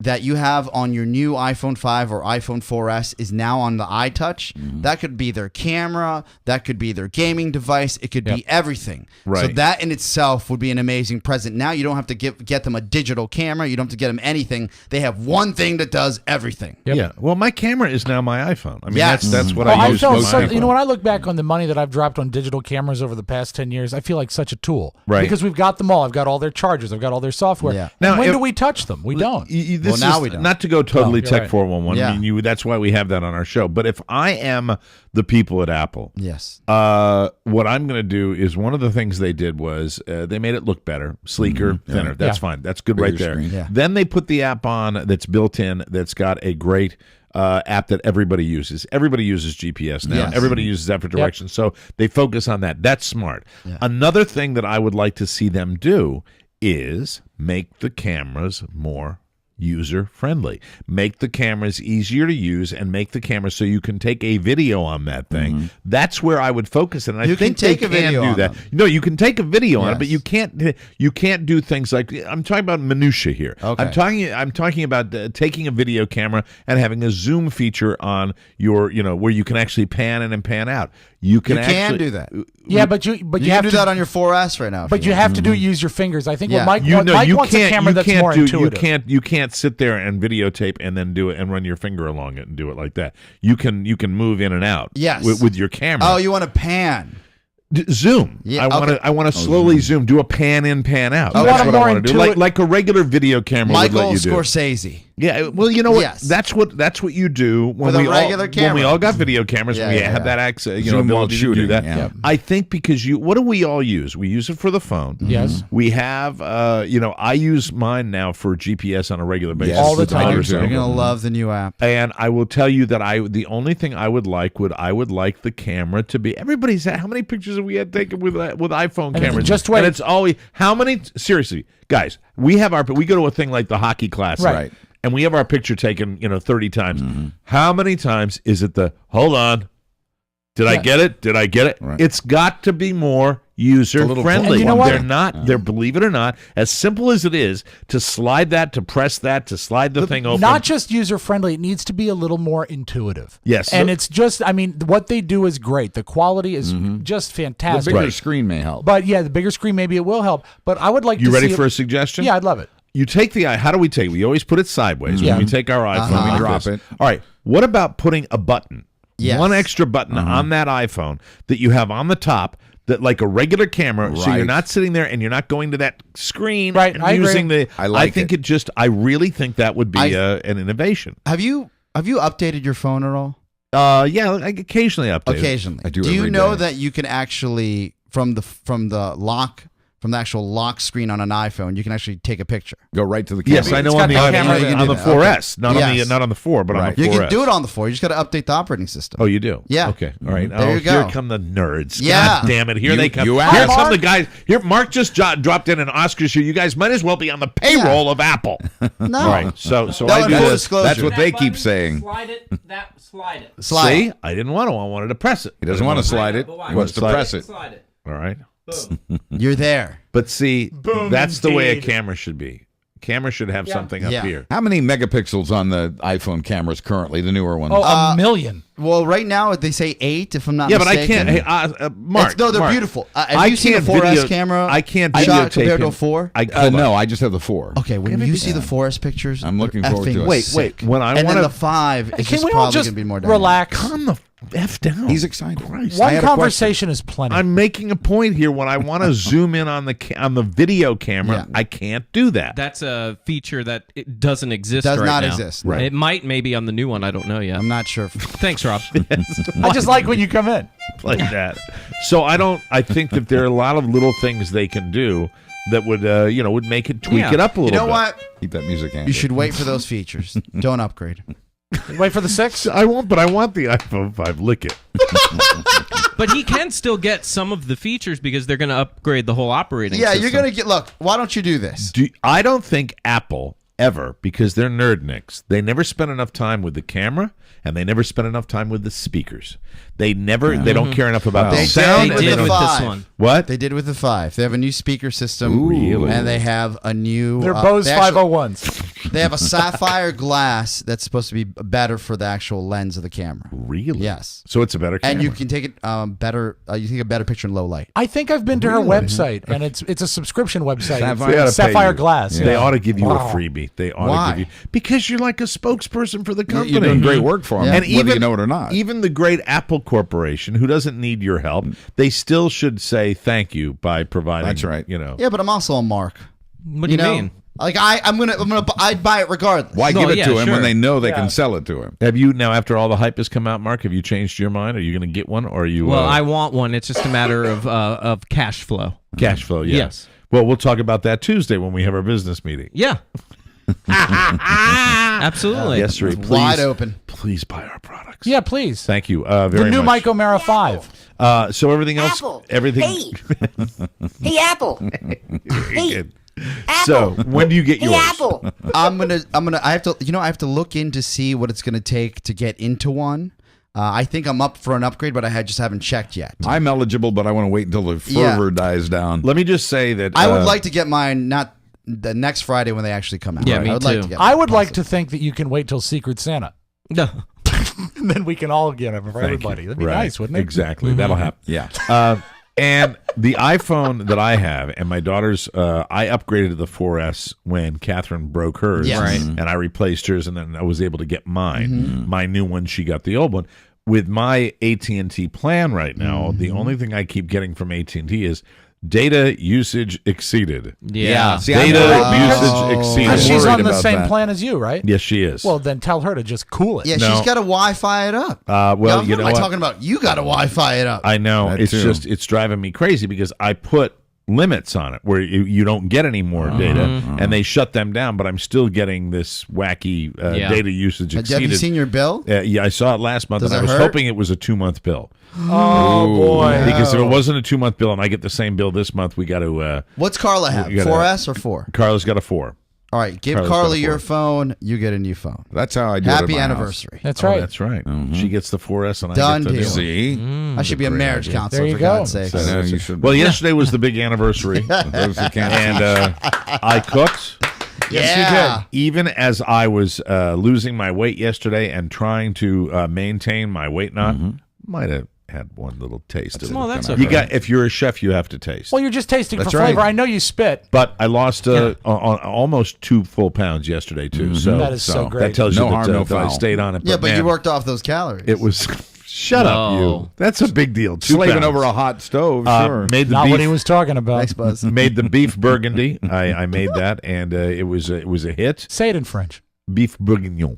that you have on your new iPhone 5 or iPhone 4S is now on the iTouch, that could be their camera, that could be their gaming device, it could be everything. Right. So that in itself would be an amazing present. Now you don't have to get them a digital camera, you don't have to get them anything. They have one thing that does everything. Yeah. Well, my camera is now my iPhone. I mean, that's what I use. You know, when I look back on the money that I've dropped on digital cameras over the past 10 years, I feel like such a tool. Right. Because we've got them all. I've got all their chargers. I've got all their software. Yeah. Now, when do we touch them? We don't. Now we don't. Not to go totally Tech right. 411. Yeah. I mean, that's why we have that on our show. But if I am the people at Apple, yes, what I'm going to do is one of the things they did was they made it look better, sleeker, thinner. That's fine. That's good right there. Screen. Yeah. Then they put the app on that's built in that's got a great app that everybody uses. Everybody uses GPS now. Yes. Everybody uses that for directions. So they focus on that. That's smart. Yeah. Another thing that I would like to see them do is make the cameras more user-friendly. Make the cameras easier to use and make the camera so you can take a video on that thing. That's where I would focus it. And I think they can do that. No, you can take a video on it, but you can't do things like, I'm talking about minutia here. Okay. I'm talking about taking a video camera and having a zoom feature on your, where you can actually pan in and pan out. You can do that. Yeah, but you can do that on your 4S right now. But you have to use your fingers. I think what Mike you wants a camera that's more intuitive. You can't sit there and videotape and then do it and run your finger along it and do it like that. You can move in and out. Yes. with your camera. Oh, you want to pan? Zoom. Yeah, I want to slowly zoom. Do a pan in, pan out. You That's want what I more want to do. Like a regular video camera would let you do. Scorsese. Yeah, well, you know what? Yes. That's what you do when With a regular camera. When we all got video cameras, we had that access, ability to do that. Yeah. I think because what do we all use? We use it for the phone. Yes. We have, I use mine now for GPS on a regular basis. All the time. You're gonna love the new app. And I will tell you that the only thing I would like the camera to be. Everybody's how many pictures have we had taken with iPhone cameras? Just wait. And it's always how many? Seriously, guys, we go to a thing like the Hockey Classic. Right. And we have our picture taken, 30 times. How many times is it hold on, did I get it? Did I get it? Right. It's got to be more user-friendly. And you know what? They're not, believe it or not, as simple as it is to slide that, to press that, to slide the thing open. Not just user-friendly, it needs to be a little more intuitive. Yes. And it's just, what they do is great. The quality is just The fantastic. bigger screen may help. But yeah, the bigger screen, maybe it will help. But I would like to see... You ready for a suggestion? Yeah, I'd love it. You take how do we take it? We always put it sideways when we take our iPhone. We drop it. All right. What about putting a button, one extra button on that iPhone that you have on the top that like a regular camera, so you're not sitting there and you're not going to that screen and using the. I think I really think that would be an innovation. Have you updated your phone at all? Yeah, I occasionally update. Occasionally, I do. Do you every know day. that you can actually from the lock from the actual lock screen on an iPhone, you can actually take a picture. Go right to the camera. Yes, I know got on the the camera on the 4S, not on the 4, but on the 4S. You can do it on the 4. You just got to update the operating system. Oh, you do? Yeah. Okay. All right. There you go. Here come the nerds. Yeah. God damn it. Here they come. you Here asked. come the guys. Here, Mark just dropped in an Oscar show. You guys might as well be on the payroll of Apple. No. All right. So No, I do full this. disclosure. That's what they keep saying. Slide it. Slide it. Slide. See, I didn't want to. I wanted to press it. He doesn't want to slide it. But why? He wants to Slide press it. it. Slide it. All right. Boom. You're there. But see, that's the way a indeed. camera should be. Camera should have something up Yeah. here. How many megapixels on the iPhone cameras currently, the newer ones? Oh, a million. Well, right now they say 8, if I'm not Yeah, but mistaken. I can't. Hey, Mark. No, they're Mark, beautiful. Have I you seen the can't 4S video- camera? I can't shot videotape compared to a him. 4? No, I just have the 4. Okay, when you see the 4S pictures, I'm looking they're forward to effing it. Wait, sick. when I and wanna- then the 5 is Can just we all probably just going to be more dynamic. relax? Calm the F down. He's excited. Christ. I One had a conversation is plenty. I'm making a point here. When I want to zoom in on the video camera, Yeah. I can't do that. That's a feature that it doesn't exist Does right not now. exist. Right. It might maybe on the new one. I don't know yet. I'm not sure. Thanks, Rob. I just like when you come in. like that. So I think that there are a lot of little things they can do that would would make it tweak Yeah. it up a You little know bit. what? Keep that music handy. You should wait for those features. Don't upgrade. Wait for the 6. I won't, but I want the iPhone 5. Lick it. But he can still get some of the features because they're going to upgrade the whole operating Yeah, system. you're going to get. Look, why don't you do this? I don't think Apple ever, because they're nerdnicks, they never spend enough time with the camera and they never spend enough time with the speakers. They don't care enough about the They sound. did and with they the don't- 5. this one. What? They did with the 5. They have a new speaker system. Really? And they have a new. They're Bose they actually- 501s. They have a sapphire glass that's supposed to be better for the actual lens of the camera. Really? Yes. So it's a better camera. And you can take it better. You take a better picture in low light. I think I've been to her website, and it's a subscription website. Sapphire? They ought to pay Sapphire you. Glass. They yeah. ought to give you a Wow. freebie. They ought Why? to give you because you're like a spokesperson for the company. You're doing great work for them, And whether even you know it or not. Even the great Apple Corporation, who doesn't need your help, they still should say thank you by providing. That's right. Yeah, but I'm also a mark. What do you mean? Like I'd buy it regardless. Why No, give it yeah, to him sure. when they know they can sell it to him? Have you now, after all the hype has come out, Mark? Have you changed your mind? Are you going to get one, or are you? Well, I want one. It's just a matter of cash flow. cash flow. Yeah. Yes. Well, we'll talk about that Tuesday when we have our business meeting. Yeah. Absolutely. Yes, sir. It's Please, wide open. Please buy our products. Yeah, please. Thank you very The new much. Mike O'Mara 5. So everything else, Apple. everything. Hey, Apple. Very good. So when do you get Hey, yours? Apple. I have to look in to see what it's gonna take to get into one. I think I'm up for an upgrade, but I just haven't checked yet. I'm eligible, but I want to wait until the fervor dies down. Let me just say that I would like to get mine not the next Friday when they actually come out. Yeah, me I would like too. to get I mine. would like to think that you can wait till Secret Santa. No. And then we can all get it for Thank everybody. you. That'd be Right. nice, wouldn't it? Exactly. That'll happen. Yeah. And the iPhone that I have and my daughter's, I upgraded to the 4S when Catherine broke hers, Yes. Right. and I replaced hers, and then I was able to get mine. My new one, she got the old one. With my AT&T plan right now, the only thing I keep getting from AT&T is data usage exceeded. Yeah. See, I'm Data worried usage about- exceeded. Because she's worried on the about same that. plan as you, right? Yes, she is. Well, then tell her to just cool it. Yeah, No. she's got to Wi-Fi it up. well, Now, you what know am I what? talking about? You got to Wi-Fi it up. I know. That It's too. just it's driving me crazy because I put limits on it where you don't get any more data, and they shut them down. But I'm still getting this wacky Yeah. data usage Have exceeded. you seen your bill? Yeah, I saw it last month, Does and I it was hurt? hoping it was a 2-month bill. Oh, boy. Because if it wasn't a 2-month bill and I get the same bill this month, we got to. What's Carla have? You gotta- 4S or 4? Carla's got a 4. All right, give Carla's got Carla a your 4. phone. You get a new phone. That's how I do it at Happy my house. anniversary. That's Oh, right. that's right. She gets the 4S, and Done I get the deal. new one. See? I should be a marriage counselor, There you for go. God's sake. I know you should. Well, yesterday was the big anniversary, those who can't and I cooked. Yeah. Even as I was losing my weight yesterday and trying to maintain my weight knot, might have had one little taste of it. Well, that's You okay. got if you're a chef, you have to taste. Well, you're just tasting That's for flavor. right. I know you spit. But I lost on almost 2 full pounds yesterday too. So That is so great. That tells No you harm, that, no that I foul. stayed on it. Yeah, but man, you worked off those calories. It was. Shut up, No. you. That's a big deal. 2 Slaving pounds. over a hot stove, sure. Made the Not beef. what he was talking about. Thanks, Buzz. Made the beef burgundy. I made that, and it was a hit. Say it in French. Beef bourguignon.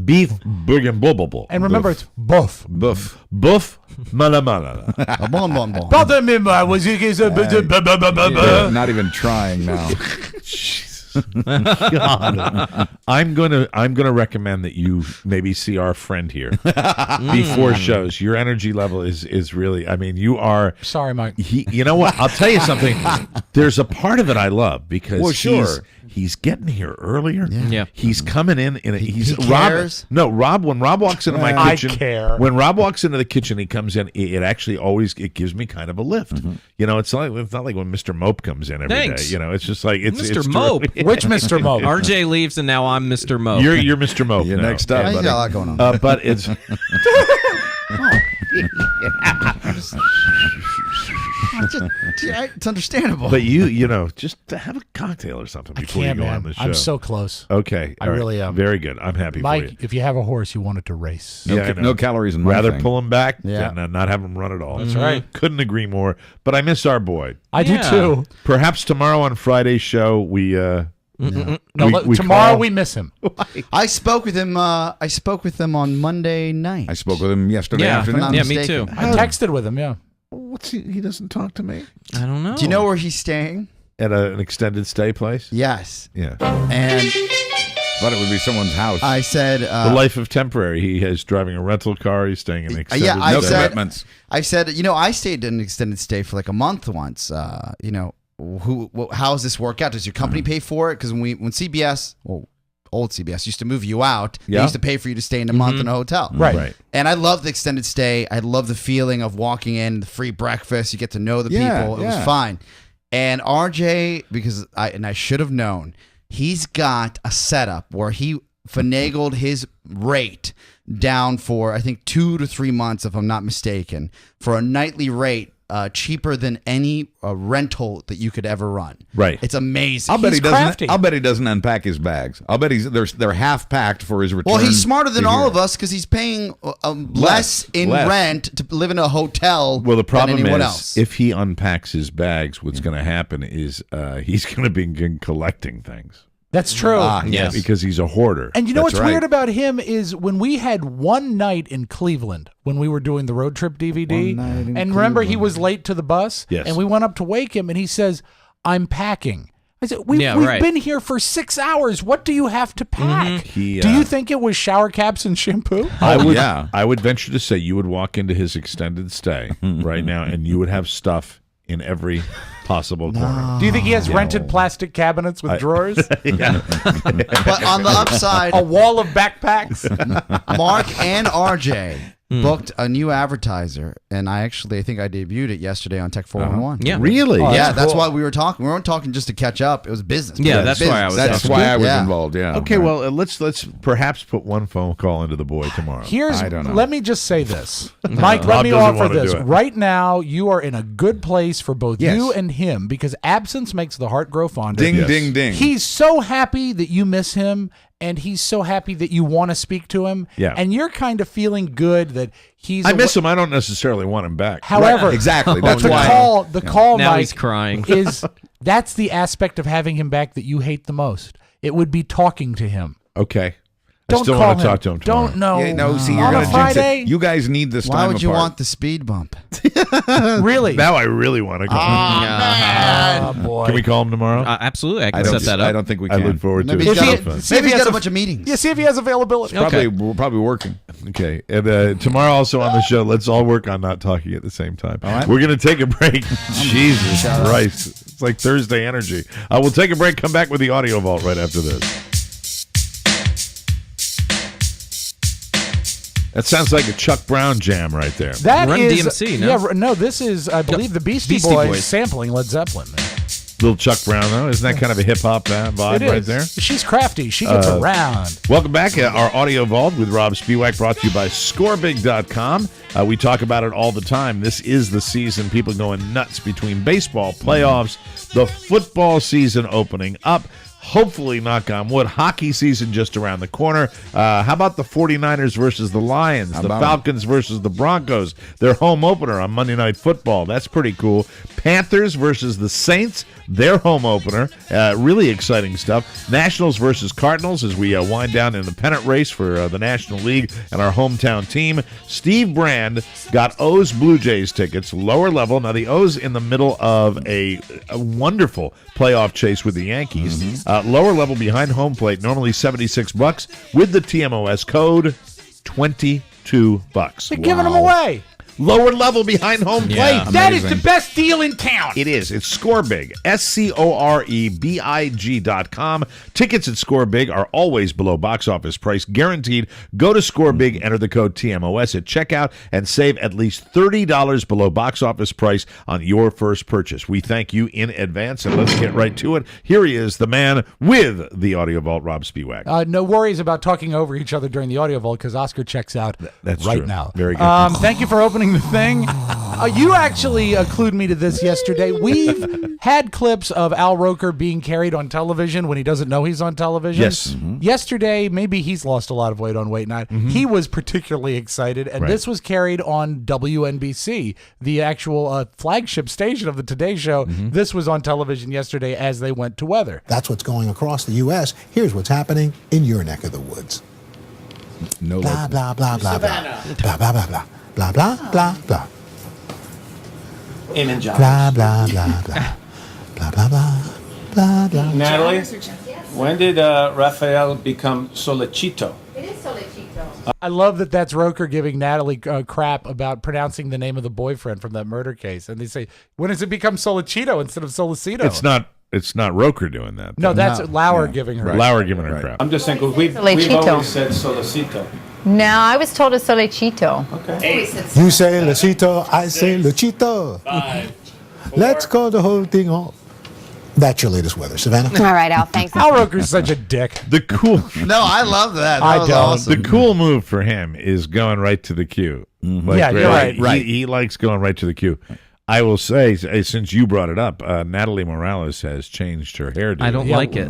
Beef burger bubble. And remember, it's buff. Buff. Buff. Mala mala. Bon, bon, bon. Pardon me, was Not even trying now. God. I'm gonna recommend that you maybe see our friend here before shows. Your energy level is really. I mean, you are. Sorry, Mike. You know what? I'll tell you something. There's a part of it I love because he's getting here earlier. Yeah. He's coming in. He cares? Rob. When Rob walks into my kitchen, I care. When Rob walks into the kitchen, he comes in. It actually always gives me kind of a lift. You know, it's not like when Mr. Mope comes in every day. You know, it's just like it's Mr. Mope. Which Mr. Mope? RJ leaves, and now I'm Mr. Mope. You're Mr. Mope. You're now. next up. He's buddy. got a lot going on. But it's. It's understandable. But you know, just to have a cocktail or something before you go on the show. I'm so close. Okay, I really am. Very good. I'm happy Mike, for you. if you have a horse, you want it to race. No calories in my Rather thing. pull him back Yeah. than not have him run at all. That's right. Couldn't agree more. But I miss our boy. I do too. Perhaps tomorrow on Friday's show we tomorrow we miss him. I spoke with him. I spoke with him on Monday night. I spoke with him yesterday afternoon. not Yeah, me mistaken. too. I texted with him. Yeah. What's he doesn't talk to me I don't know. Do you know where he's staying? at an extended stay place. Yes. Yeah. And Thought it would be someone's house. I said the life of temporary. He is driving a rental car. He's staying in an extended yeah, no stay. commitments. I said, you know, I stayed in an extended stay for like a month once. You know, how does this work out? Does your company pay for it? Because when CBS, old CBS used to move you out, they used to pay for you to stay in a month in a hotel. Right. And I love the extended stay. I love the feeling of walking in, the free breakfast. You get to know the people. It was fine. And RJ, because I should have known, he's got a setup where he finagled his rate down for, I think, 2 to 3 months, if I'm not mistaken, for a nightly rate cheaper than any rental that you could ever run. Right. It's amazing. I'll bet He's he doesn't. crafty. I'll bet he doesn't unpack his bags. I'll bet they're half packed for his return. Well, he's smarter than to all here. of us because he's paying less in rent to live in a hotel. Well, the problem than anyone is, else. if he unpacks his bags, what's going to happen is he's going to begin collecting things. That's true. Yes, because he's a hoarder. And you know That's what's right. weird about him is when we had one night in Cleveland when we were doing the road trip DVD, and remember he was late to the bus, Yes. and we went up to wake him, and he says, "I'm packing." I said, "We've right. been here for 6 hours. What do you have to pack? He, do you think it was shower caps and shampoo?" I would venture to say you would walk into his extended stay right now, and you would have stuff in every possible corner. Do you think he has rented plastic cabinets with drawers? Yeah. But on the upside, a wall of backpacks. Mark and RJ booked a new advertiser, and I think I debuted it yesterday on Tech 411. Yeah. Really? Oh, Yeah, that's cool. why we were talking. We weren't talking just to catch up. It was business. Yeah, It was that's business. why I was That's talking. why I was Yeah. involved. Yeah. Okay, well, let's perhaps put one phone call into the boy tomorrow. I don't know. Let me just say this. Mike, Rob let me doesn't offer wanna this. do it. Right now, you are in a good place for both Yes. you and him because absence makes the heart grow fonder. Ding, Yes. ding, ding. He's so happy that you miss him, and he's so happy that you want to speak to him. Yeah. And you're kind of feeling good that he's. I miss him. I don't necessarily want him back. However, Right, exactly. That's the why. call, Now Mike, he's crying. is that's the aspect of having him back that you hate the most. It would be talking to him. Okay. I Don't still call want to him. talk to him tomorrow. Don't know. Yeah, no, see, you're on gonna a jinx Friday. it. You guys need this Why time would you apart. want the speed bump? Really? Now I really want to call him. Oh boy. Can we call him tomorrow? Absolutely, I I can don't. set that up. I don't think we I can. look forward to Maybe it. he's got It's a- fun. Maybe he's has got a bunch of meetings. Yeah, see if he has availability. We're probably working. Okay, and tomorrow also on the show, let's all work on not talking at the same time. We're going to take a break. Jesus Christ. It's like Thursday energy. We'll take a break, come back with the audio vault right after this. That sounds like a Chuck Brown jam right there. That Run is- DMC, no? Yeah, no, this is, I believe, the Beastie Boys sampling Led Zeppelin. Little Chuck Brown, though. Isn't that kind of a hip-hop vibe It is. right there? She's crafty. She gets around. Welcome back. Our Audio Vault with Rob Spiewak, brought to you by ScoreBig.com. We talk about it all the time. This is the season. People going nuts between baseball, playoffs, the football season opening up. hopefully, knock on wood, hockey season just around the corner. How about the 49ers versus the Lions? The Falcons versus the Broncos. Their home opener on Monday Night Football. That's pretty cool. Panthers versus the Saints. Their home opener. Really exciting stuff. Nationals versus Cardinals as we wind down in the pennant race for the National League and our hometown team. Steve Brand got O's Blue Jays tickets, lower level. Now, the O's in the middle of a wonderful playoff chase with the Yankees. Lower level behind home plate, normally $76. With the TMOS code, $22. They're giving them away. Lower level behind home plate. That is the best deal in town. It is. It's ScoreBig. ScoreBig.com. Tickets at ScoreBig are always below box office price, guaranteed. Go to ScoreBig, enter the code TMOS at checkout, and save at least $30 below box office price on your first purchase. We thank you in advance, and let's get right to it. Here he is, the man with the Audio Vault, Rob Spiewak. No worries about talking over each other during the Audio Vault because Oscar checks out That's right true. now. Very good. Thank you for opening the thing. You actually clued me to this yesterday. We've had clips of Al Roker being carried on television when he doesn't know he's on television. Yes. Yesterday, maybe he's lost a lot of weight on Wait Night. He was particularly excited, and this was carried on WNBC, the actual flagship station of the Today Show. This was on television yesterday as they went to weather. That's what's going across the U.S. Here's what's happening in your neck of the woods. No. Blah, blah, blah, blah, blah. Blah, blah, blah, blah. Blah, blah, blah, blah. Amen, John. Blah, blah, blah, blah. Blah, blah, blah, blah, blah. Natalie, when did Rafael become Solicito? It is Solicito. I love that that's Roker giving Natalie crap about pronouncing the name of the boyfriend from that murder case. And they say, when does it become Solicito instead of Solicito? It's not Roker doing that. No, that's Lauer giving her. Lauer giving her crap. I'm just saying, because we've always said Solicito. No, I was told it's Solicito. Okay. You say Luchito, I say Luchito. 5, 4. Let's call the whole thing off. That's your latest weather, Savannah. All right, Al, thanks. Al Roker's such a dick. The cool No, I love that. I was don't. awesome. The cool move for him is going right to the queue. Like, Yeah, you're right. Right. He likes going right to the queue. I will say, since you brought it up, Natalie Morales has changed her hairdo. I don't like it.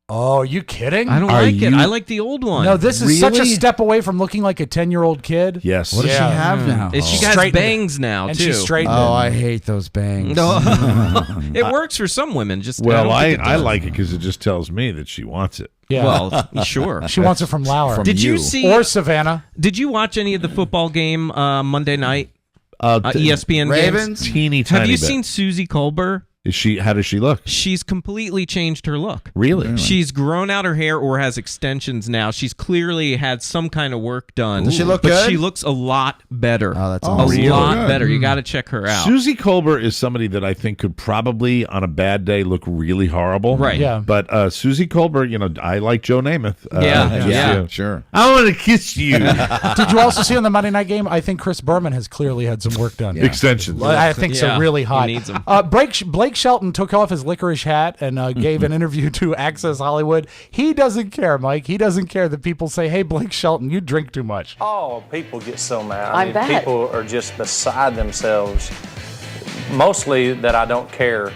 Oh, are you kidding? I don't like it. I like the old one. No, this is such a step away from looking like a 10-year-old kid. Yes. What does she have now? And she has bangs now, and too. she's straightened Oh, it. I hate those bangs. No. It works for some women. Just I like it because it just tells me that she wants it. Yeah. Well, sure. She wants it from Lauer. Did you see or Savannah? Did you watch any of the football game Monday night? ESPN Ravens? games? Teeny Have tiny you bit. seen Susie Colbert? How does she look? She's completely changed her look. Really? She's grown out her hair or has extensions now. She's clearly had some kind of work done. Does she look but good? she looks a lot better. Oh, that's a awesome. lot better. You got to check her out. Susie Colbert is somebody that I think could probably, on a bad day, look really horrible. Right. Yeah. But Susie Colbert, I like Joe Namath. Yeah. Sure. I want to kiss you. Did you also see on the Monday night game? I think Chris Berman has clearly had some work done. Extensions. I think so. Really hot. He needs them. Blake Shelton took off his licorice hat and gave an interview to Access Hollywood. He doesn't care, Mike. He doesn't care that people say, "Hey, Blake Shelton, you drink too much." Oh, people get so mad. I bet. People are just beside themselves. Mostly that I don't care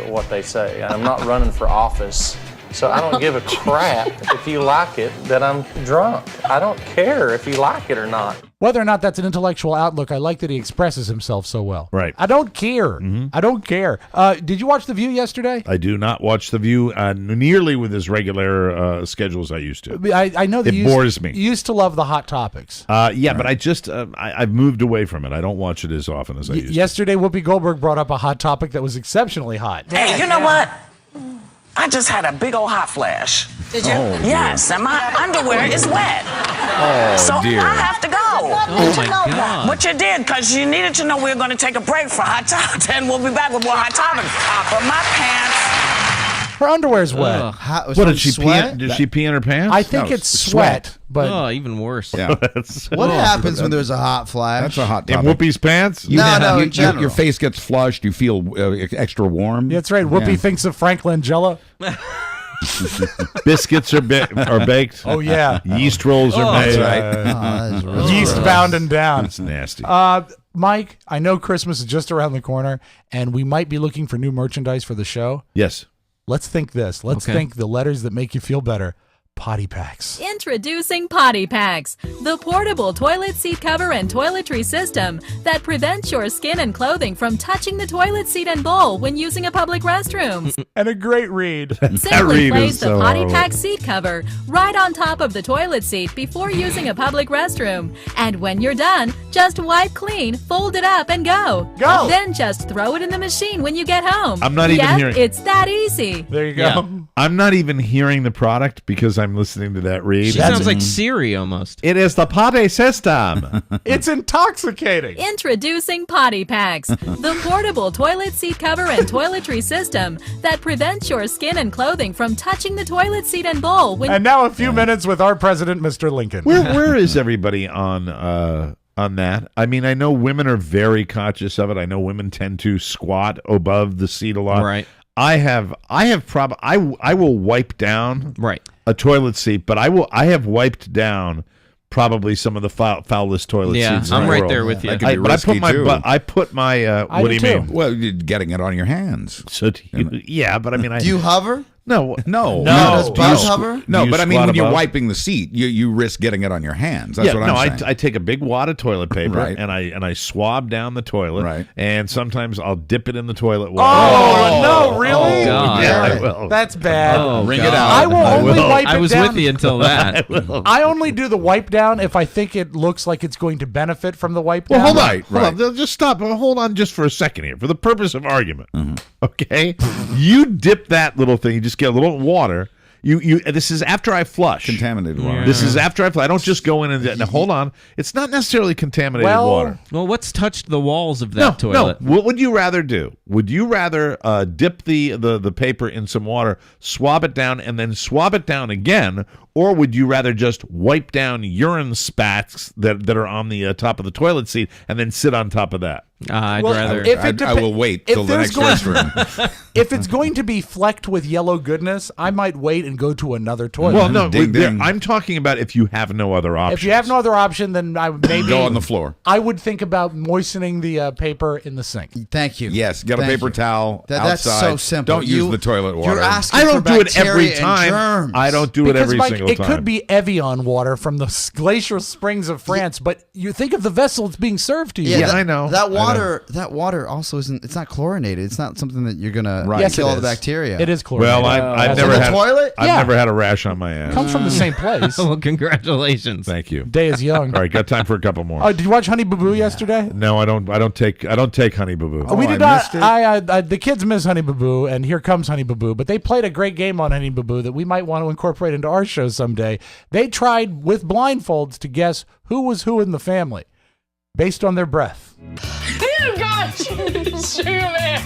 what they say. I'm not running for office, so I don't give a crap if you like it that I'm drunk. I don't care if you like it or not. Whether or not that's an intellectual outlook, I like that he expresses himself so well. Right. I don't care. I don't care. Did you watch The View yesterday? I do not watch The View nearly with as regular schedule as I used to. I know that it bores me. You used to love the Hot Topics. Yeah, but I just I've moved away from it. I don't watch it as often as I used to. Yesterday, Whoopi Goldberg brought up a hot topic that was exceptionally hot. Hey, you know what? I just had a big old hot flash. Did you? Yes, and my underwear is wet. So dear. I have to go. Oh, my God. But you did, because you needed to know we were going to take a break for Hot Topics, and we'll be back with more Hot Topics. But my pants... Her underwear's wet. What did she pee? Did she pee in her pants? I think it's sweat, but even worse. Yeah. What happens when there's a hot flash? That's a hot in topic. Whoopi's pants? In general. Your face gets flushed. You feel extra warm. that's right. Whoopi thinks of Frank Langella. Biscuits are baked. Oh yeah, yeast rolls are made. That's really yeast gross. bound and down. It's nasty. Mike, I know Christmas is just around the corner, and we might be looking for new merchandise for the show. Yes. Let's think this. Let's think the letters that make you feel better. Potty Packs. Introducing Potty Packs, the portable toilet seat cover and toiletry system that prevents your skin and clothing from touching the toilet seat and bowl when using a public restroom. And a great read. Simply place the Potty Pack seat cover right on top of the toilet seat before using a public restroom. And when you're done, just wipe clean, fold it up, and go. Then just throw it in the machine when you get home. I'm not even hearing. It's that easy. There you go. Yeah. I'm not even hearing the product because I'm listening to that read. She sounds like Siri almost. It is the potty system. It's intoxicating. Introducing Potty Packs, the portable toilet seat cover and toiletry system that prevents your skin and clothing from touching the toilet seat and bowl. And now a few minutes with our president, Mr. Lincoln. Where is everybody on that? I mean, I know women are very conscious of it. I know women tend to squat above the seat a lot. Right. I will wipe down a toilet seat, but I have wiped down probably some of the foulest toilet seats. I'm in the right world. there with you. That could be risky, too. I put my what do you mean? Well, you're getting it on your hands. So yeah, but I mean, Do you hover? No. Does Buzz hover? No, you but I mean, squat when you're above? wiping the seat, you risk getting it on your hands. That's what I'm saying. I take a big wad of toilet paper Right. and I swab down the toilet. Right. And sometimes I'll dip it in the toilet water. Oh, no, really? Oh, God. Yeah, I will. That's bad. Oh, Wring God. it out. I will only wipe it down. I was with you until that. I only do the wipe down if I think it looks like it's going to benefit from the wipe down. Well, hold on. Just stop. Hold on just for a second here. For the purpose of argument, okay? You dip that little thing. You just get a little water. This is after I flush. Contaminated water. This is after I flush. I don't just go in and now, hold on. It's not necessarily contaminated water. Well, what's touched the walls of that toilet? No. What would you rather do? Would you rather dip the paper in some water, swab it down, and then swab it down again, or would you rather just wipe down urine spats that are on the top of the toilet seat and then sit on top of that? I'd Well, rather. I will wait till the next restroom. If it's going to be flecked with yellow goodness, I might wait and go to another toilet. Well, no, Ding, ding. I'm talking about if you have no other option. If you have no other option, then I would maybe Go on the floor. I would think about moistening the paper in the sink. Thank you. Yes, get a Thank paper you. towel That's outside. so simple. Don't use the toilet water. You're asking I don't for do it every bacteria and time. germs. I don't do it Because, every Mike, single it time. could be Evian water from the glacial springs of France, but you think of the vessel it's being served to you. Yeah, I know. That water also isn't. It's not chlorinated. It's not something that you're gonna Yes, kill it all the is. bacteria. It is chlorinated. Well, I've In never the had toilet? I've Yeah. never had a rash on my ass. Comes from the same place. Well, congratulations. Thank you. Day is young. All right, got time for a couple more. Oh, did you watch Honey Boo Boo yesterday? No, I don't take Honey Boo Boo. We did I not. missed it. The kids miss Honey Boo Boo, and here comes Honey Boo Boo. But they played a great game on Honey Boo Boo that we might want to incorporate into our show someday. They tried with blindfolds to guess who was who in the family, based on their breath. Oh God, sugar man!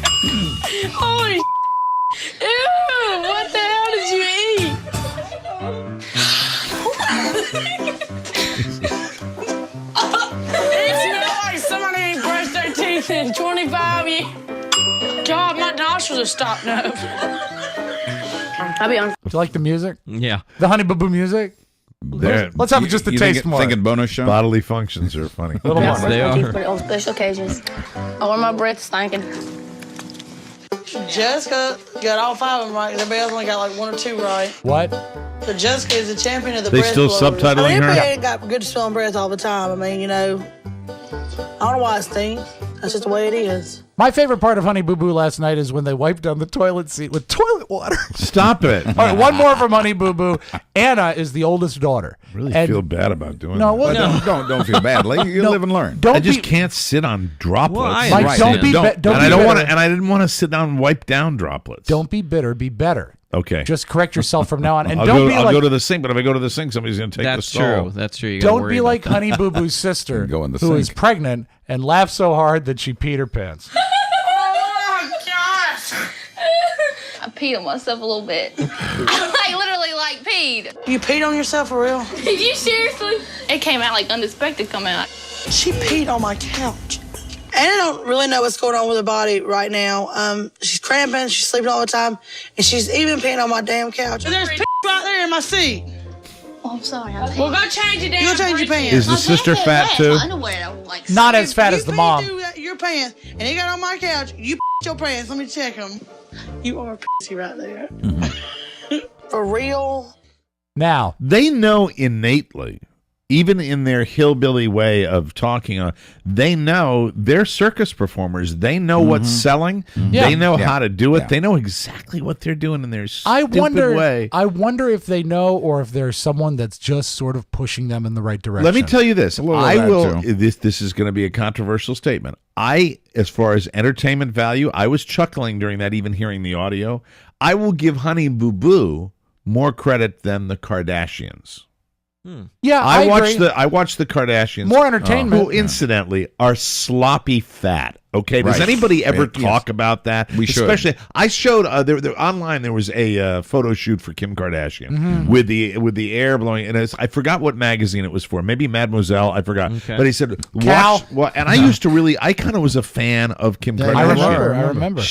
Holy! Ew! What the hell did you eat? It smells like somebody ain't brushed their teeth in 25 years. God, my nostrils are stopped up. I'll be on. Do you like the music? Yeah. The Honey Boo Boo music? Let's have just a taste more. Thinking bonus show? Bodily functions are funny. Little more. They are. Put it on special occasions. I want my breath stinking. Jessica got all 5 of them right. Everybody else only got like 1 or 2 right. What? So Jessica is the champion of the They breath still blowers. subtitling I mean, her? everybody ain't got good smelling breath all the time. I mean, you know, I don't know why it stinks. That's just the way it is. My favorite part of Honey Boo Boo last night is when they wiped down the toilet seat with toilet water. Stop it. All right, one more from Honey Boo Boo. Anna is the oldest daughter. Really And- feel bad about doing No, that. well, Don't feel badly. You live and learn. Don't I just be, can't sit on droplets. Well, I Mike, understand. don't be Don't. don't and be I don't bitter. want to. And I didn't want to sit down and wipe down droplets. Don't be bitter. Be better. Okay. Just correct yourself from now on, and I'll don't go, be I'll like go to the sink, but if I go to the sink, somebody's going to take That's the stall. true. That's true. You gotta don't worry be about like that. Honey Boo Boo's sister, Go in the who is sink. pregnant and laughed so hard that she peed her pants. Oh my gosh! I peed on myself a little bit. I literally like peed. You peed on yourself for real? Did you seriously? It came out like unexpected come out. She peed on my couch. And I don't really know what's going on with her body right now. She's cramping, she's sleeping all the time, and she's even peeing on my damn couch. There's pee right there in my seat. Oh, I'm sorry. Well, go change it down. You go change your pants. Is the sister fat too? Not as fat as the mom. Your pants, and he got on my couch. You your pants. Let me check them. You are a pussy right there. For real. Now, they know innately, even in their hillbilly way of talking, they know they're circus performers. They know what's selling. They know how to do it. Yeah. They know exactly what they're doing in their stupid way. I wonder if they know, or if there's someone that's just sort of pushing them in the right direction. Let me tell you this. I will. This is going to be a controversial statement. As far as entertainment value, I was chuckling during that, even hearing the audio. I will give Honey Boo Boo more credit than the Kardashians. Yeah, I watched agree. I watched the Kardashians. More entertainment. Who, incidentally, are sloppy fat. Okay, does anybody ever talk about that? We should. Especially, I showed there online. There was a photo shoot for Kim Kardashian with the air blowing, and I forgot what magazine it was for. Maybe Mademoiselle. I forgot. Okay. But he said, Cal. and I used to really. I kind of was a fan of Kim Kardashian. I remember.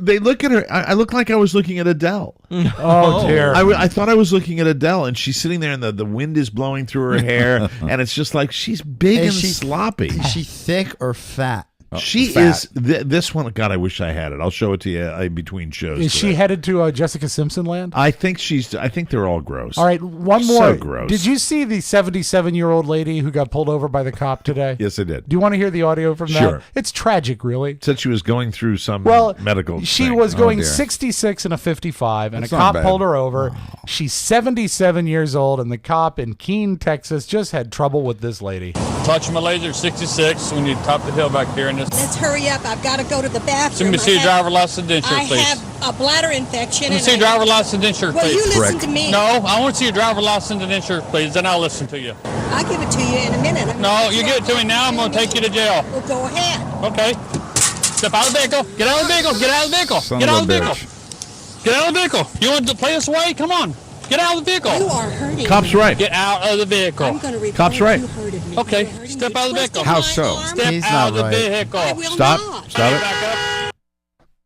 They look at her. I look like I was looking at Adele. Oh dear. I thought I was looking at Adele, and she's sitting there, and the wind is blowing through her hair, and it's just like she's big and sloppy. Is she thick or fat? She fat. is this one. God, I wish I had it. I'll show it to you between shows. Is she headed to Jessica Simpson land? I think they're all gross. All right, one more. So gross. Did you see the 77-year-old lady who got pulled over by the cop today? Yes, I did. Do you want to hear the audio from that? Sure. It's tragic, really. Said she was going through some medical. She thing. was going dear. 66 and a 55, and That's a not cop bad. pulled her over. She's 77 years old, and the cop in Keene, Texas, just had trouble with this lady. Touch my laser 66 when you top the hill back here in this. Let's hurry up. I've got to go to the bathroom. Let me see your driver license insurance, I please. have a bladder infection. Let me see your driver license insurance, Well, please. you listen to me. No, I want to see your driver license and insurance, please. Then I'll listen to you. I'll give it to you in a minute. No, you give it to me now. I'm going to take you to jail. Well, go ahead. Okay. Step out of the vehicle. Get out of the vehicle. Get out of the vehicle. Son Get of out a of the vehicle. bitch. Get out of the vehicle. You want to play us away? Come on. Get out of the vehicle. You are hurting Cop's me. right. Get out of the vehicle. I'm going to report Cop's right. you hurted me. Okay. You hurting Step me. out of the vehicle. How so? Step He's out not of the right. vehicle. I will Stop. not. Stop it. Back up.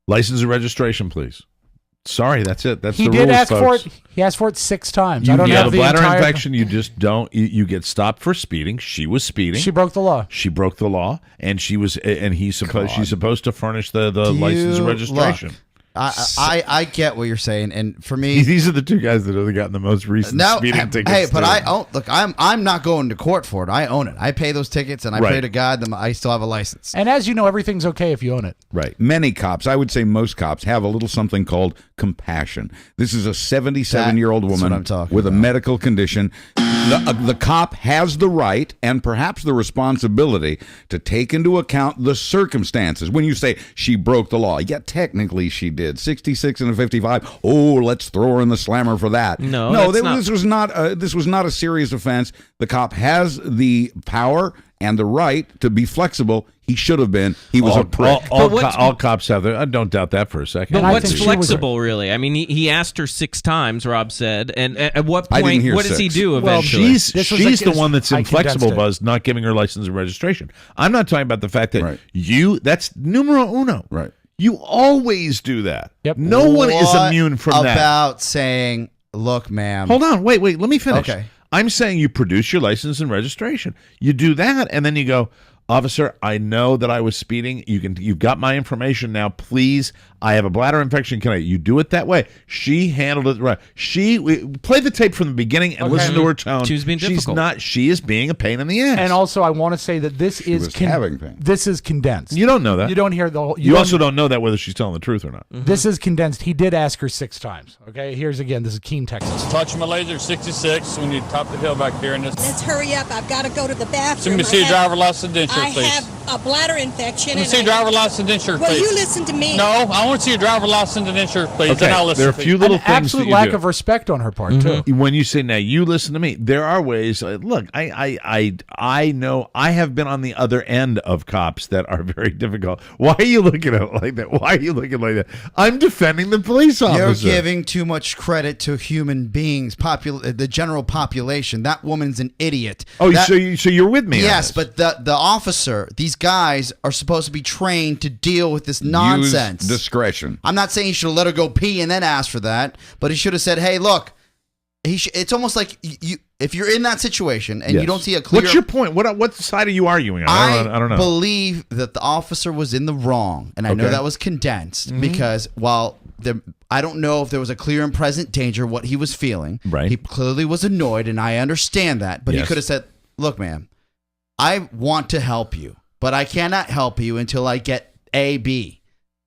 License and registration, please. Sorry, that's it. That's He the did rules, ask folks. for it. He asked for it 6 times. You I don't have know a the bladder entire infection. You just don't. You get stopped for speeding. She was speeding. She broke the law. She broke the law, and she's supposed to furnish the license and registration. Look, I get what you're saying, and for me, These are the two guys that have gotten the most recent speeding tickets. Hey, but too. I own. Look, I'm not going to court for it. I own it. I pay those tickets, and I pray to God that I still have a license. And as you know, everything's okay if you own it. Right. Many cops, I would say most cops, have a little something called compassion. This is a 77-year-old That's woman what I'm talking with a about. medical condition. The cop has the right and perhaps the responsibility to take into account the circumstances. When you say she broke the law, yeah, technically she did. 66 and a 55. Oh, let's throw her in the slammer for that. No, this was not a serious offense. The cop has the power and the right to be flexible. He should have been. He was a prick. All cops have their. I don't doubt that for a second. But what's flexible, really? I mean, he asked her 6 times, Rob said. And at what I didn't point, hear what does he 6. do Well, eventually? she's the one that's I inflexible, condensed it. Buzz, not giving her license and registration. I'm not talking about the fact that Right. that's numero uno. Right. You always do that. Yep. No one is immune from that. About saying, look, ma'am. Hold on. Wait. Let me finish. Okay. I'm saying you produce your license and registration. You do that, and then you go, officer, I know that I was speeding. You've got my information now. Please, I have a bladder infection. You do it that way? She handled it right. Play the tape from the beginning and listen to her tone. She was being difficult. She is being a pain in the ass. And also, I want to say that this is having pain. This is condensed. You don't know that. You don't hear the whole. You also don't know that whether she's telling the truth or not. This is condensed. He did ask her 6 times. Okay, here's again. This is Keene, Texas. Touch my laser 66 when you top the hill back here in this. Let's hurry up. I've got to go to the bathroom. Let me see your driver license insurance, I please. have a bladder infection. Let me see your driver license insurance, Well, please. you listen to me. No, I want to see your driver license and insurance, please. Okay, Then I'll listen there are a to few you. little An things absolute that you lack do. of respect on her part too. When you say, now you listen to me, there are ways. Look, I know I have been on the other end of cops that are very difficult. Why are you looking at it like that? Why are you looking like that? I'm defending the police officer. You're giving too much credit to human beings, the general population. That woman's an idiot. Oh, so you're with me? Yes, but the officer, these guys are supposed to be trained to deal with this nonsense. Use discretion. I'm not saying he should have let her go pee and then ask for that, but he should have said, "Hey, look." It's almost like if you're in that situation and you don't see a clear... What's your point? What side are you arguing on? I don't know. I believe that the officer was in the wrong, and I know that was condensed because while I don't know if there was a clear and present danger what he was feeling. Right. He clearly was annoyed, and I understand that. But he could have said, look, ma'am, I want to help you, but I cannot help you until I get A, B.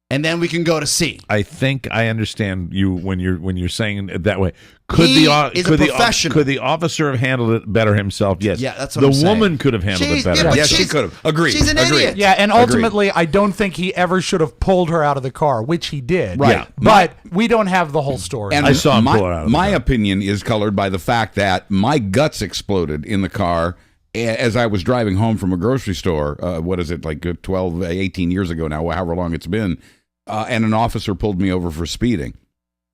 And then we can go to C. I think I understand you when you're saying it that way. Could the officer have handled it better himself? Yes. Yeah, that's what I'm saying. The woman could have handled it better. Yes, she could have. Agreed. She's an idiot. Yeah, and ultimately, I don't think he ever should have pulled her out of the car, which he did. Right. Yeah. But we don't have the whole story. And I saw him pull her out of the car. My opinion is colored by the fact that my guts exploded in the car as I was driving home from a grocery store. What is it, like 12, 18 years ago now, however long it's been. And an officer pulled me over for speeding.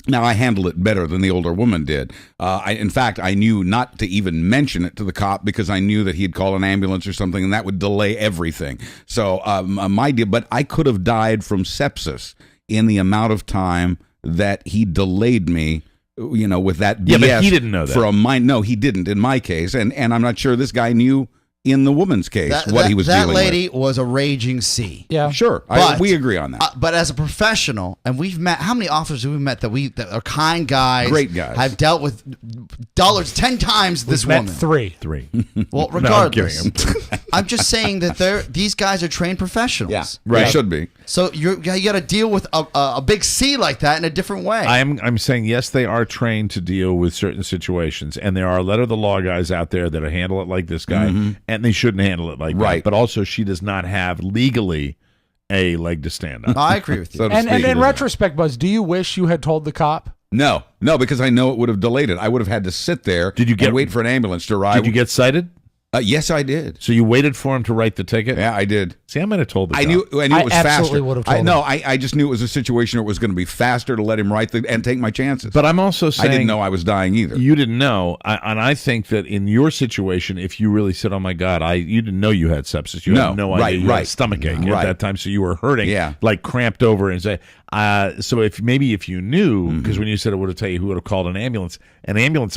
Now, I handled it better than the older woman did. In fact, I knew not to even mention it to the cop because I knew that he'd call an ambulance or something, and that would delay everything. So my deal, but I could have died from sepsis in the amount of time that he delayed me. With that BS. Yeah, but he didn't know that. No, he didn't in my case, and I'm not sure this guy knew. In the woman's case, what he was dealing with. That lady was a raging C. Yeah, sure. We agree on that. But as a professional, and we've met, how many officers have we met that are kind guys, great guys, have dealt with dollars 10 times this woman? Met three. Well, regardless, I'm just saying that these guys are trained professionals. Yeah, right. They should be. So you got to deal with a big C like that in a different way. I'm saying yes, they are trained to deal with certain situations, and there are letter of the law guys out there that handle it like this guy. And they shouldn't handle it like that. But also, she does not have legally a leg to stand on. I agree with you. And in retrospect, Buzz, do you wish you had told the cop? No, because I know it would have delayed it. I would have had to sit there and wait for an ambulance to arrive. Did you get cited? Yes, I did. So you waited for him to write the ticket? Yeah, I did. See, I might have told the guy. I knew it was faster. I absolutely would have told him. No, I just knew it was a situation where it was going to be faster to let him write and take my chances. But I'm also saying... I didn't know I was dying either. You didn't know. And I think that in your situation, if you really said, oh my God, you didn't know you had sepsis. You had no idea you had a stomach ache at that time, so you were hurting, like cramped over and say... so if you knew, because when you said it would have told you who would have called an ambulance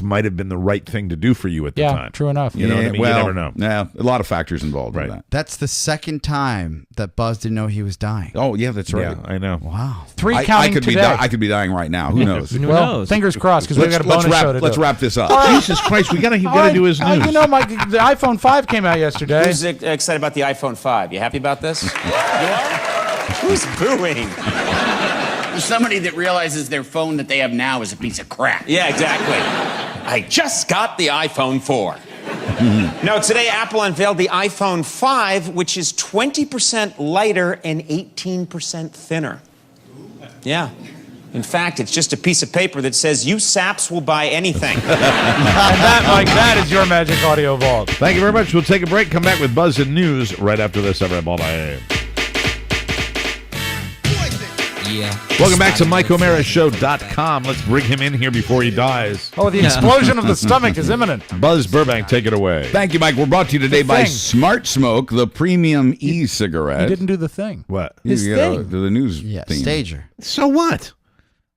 might have been the right thing to do for you at the time. Yeah, true enough. You know what I mean? Well, you never know. Yeah, a lot of factors involved in that. That's the second time that Buzz didn't know he was dying. Oh, yeah, that's right. Yeah, I know. Wow. 3 counting today. I could be dying right now. Who knows? Who knows? Fingers crossed, because we got a bonus show to do. Let's wrap this up. Jesus Christ, we got to do his news. The iPhone 5 came out yesterday. Who's excited about the iPhone 5? You happy about this? You are? Who's booing? Somebody that realizes their phone that they have now is a piece of crap. Yeah, exactly. I just got the iPhone 4. No, today Apple unveiled the iPhone 5, which is 20% lighter and 18% thinner. Yeah. In fact, it's just a piece of paper that says, you saps will buy anything. And that is your Magic Audio Vault. Thank you very much. We'll take a break, come back with Buzz and News right after this. I'm Ball AM. Yeah. Welcome back to MikeO'MaraShow.com. Let's bring him in here before he dies. Oh, the explosion of the stomach is imminent. Buzz Burbank, take it away. Thank you, Mike. We're brought to you today by Smart Smoke, the premium e-cigarette. He didn't do the thing. What? His thing. The news theme. Stager. So what?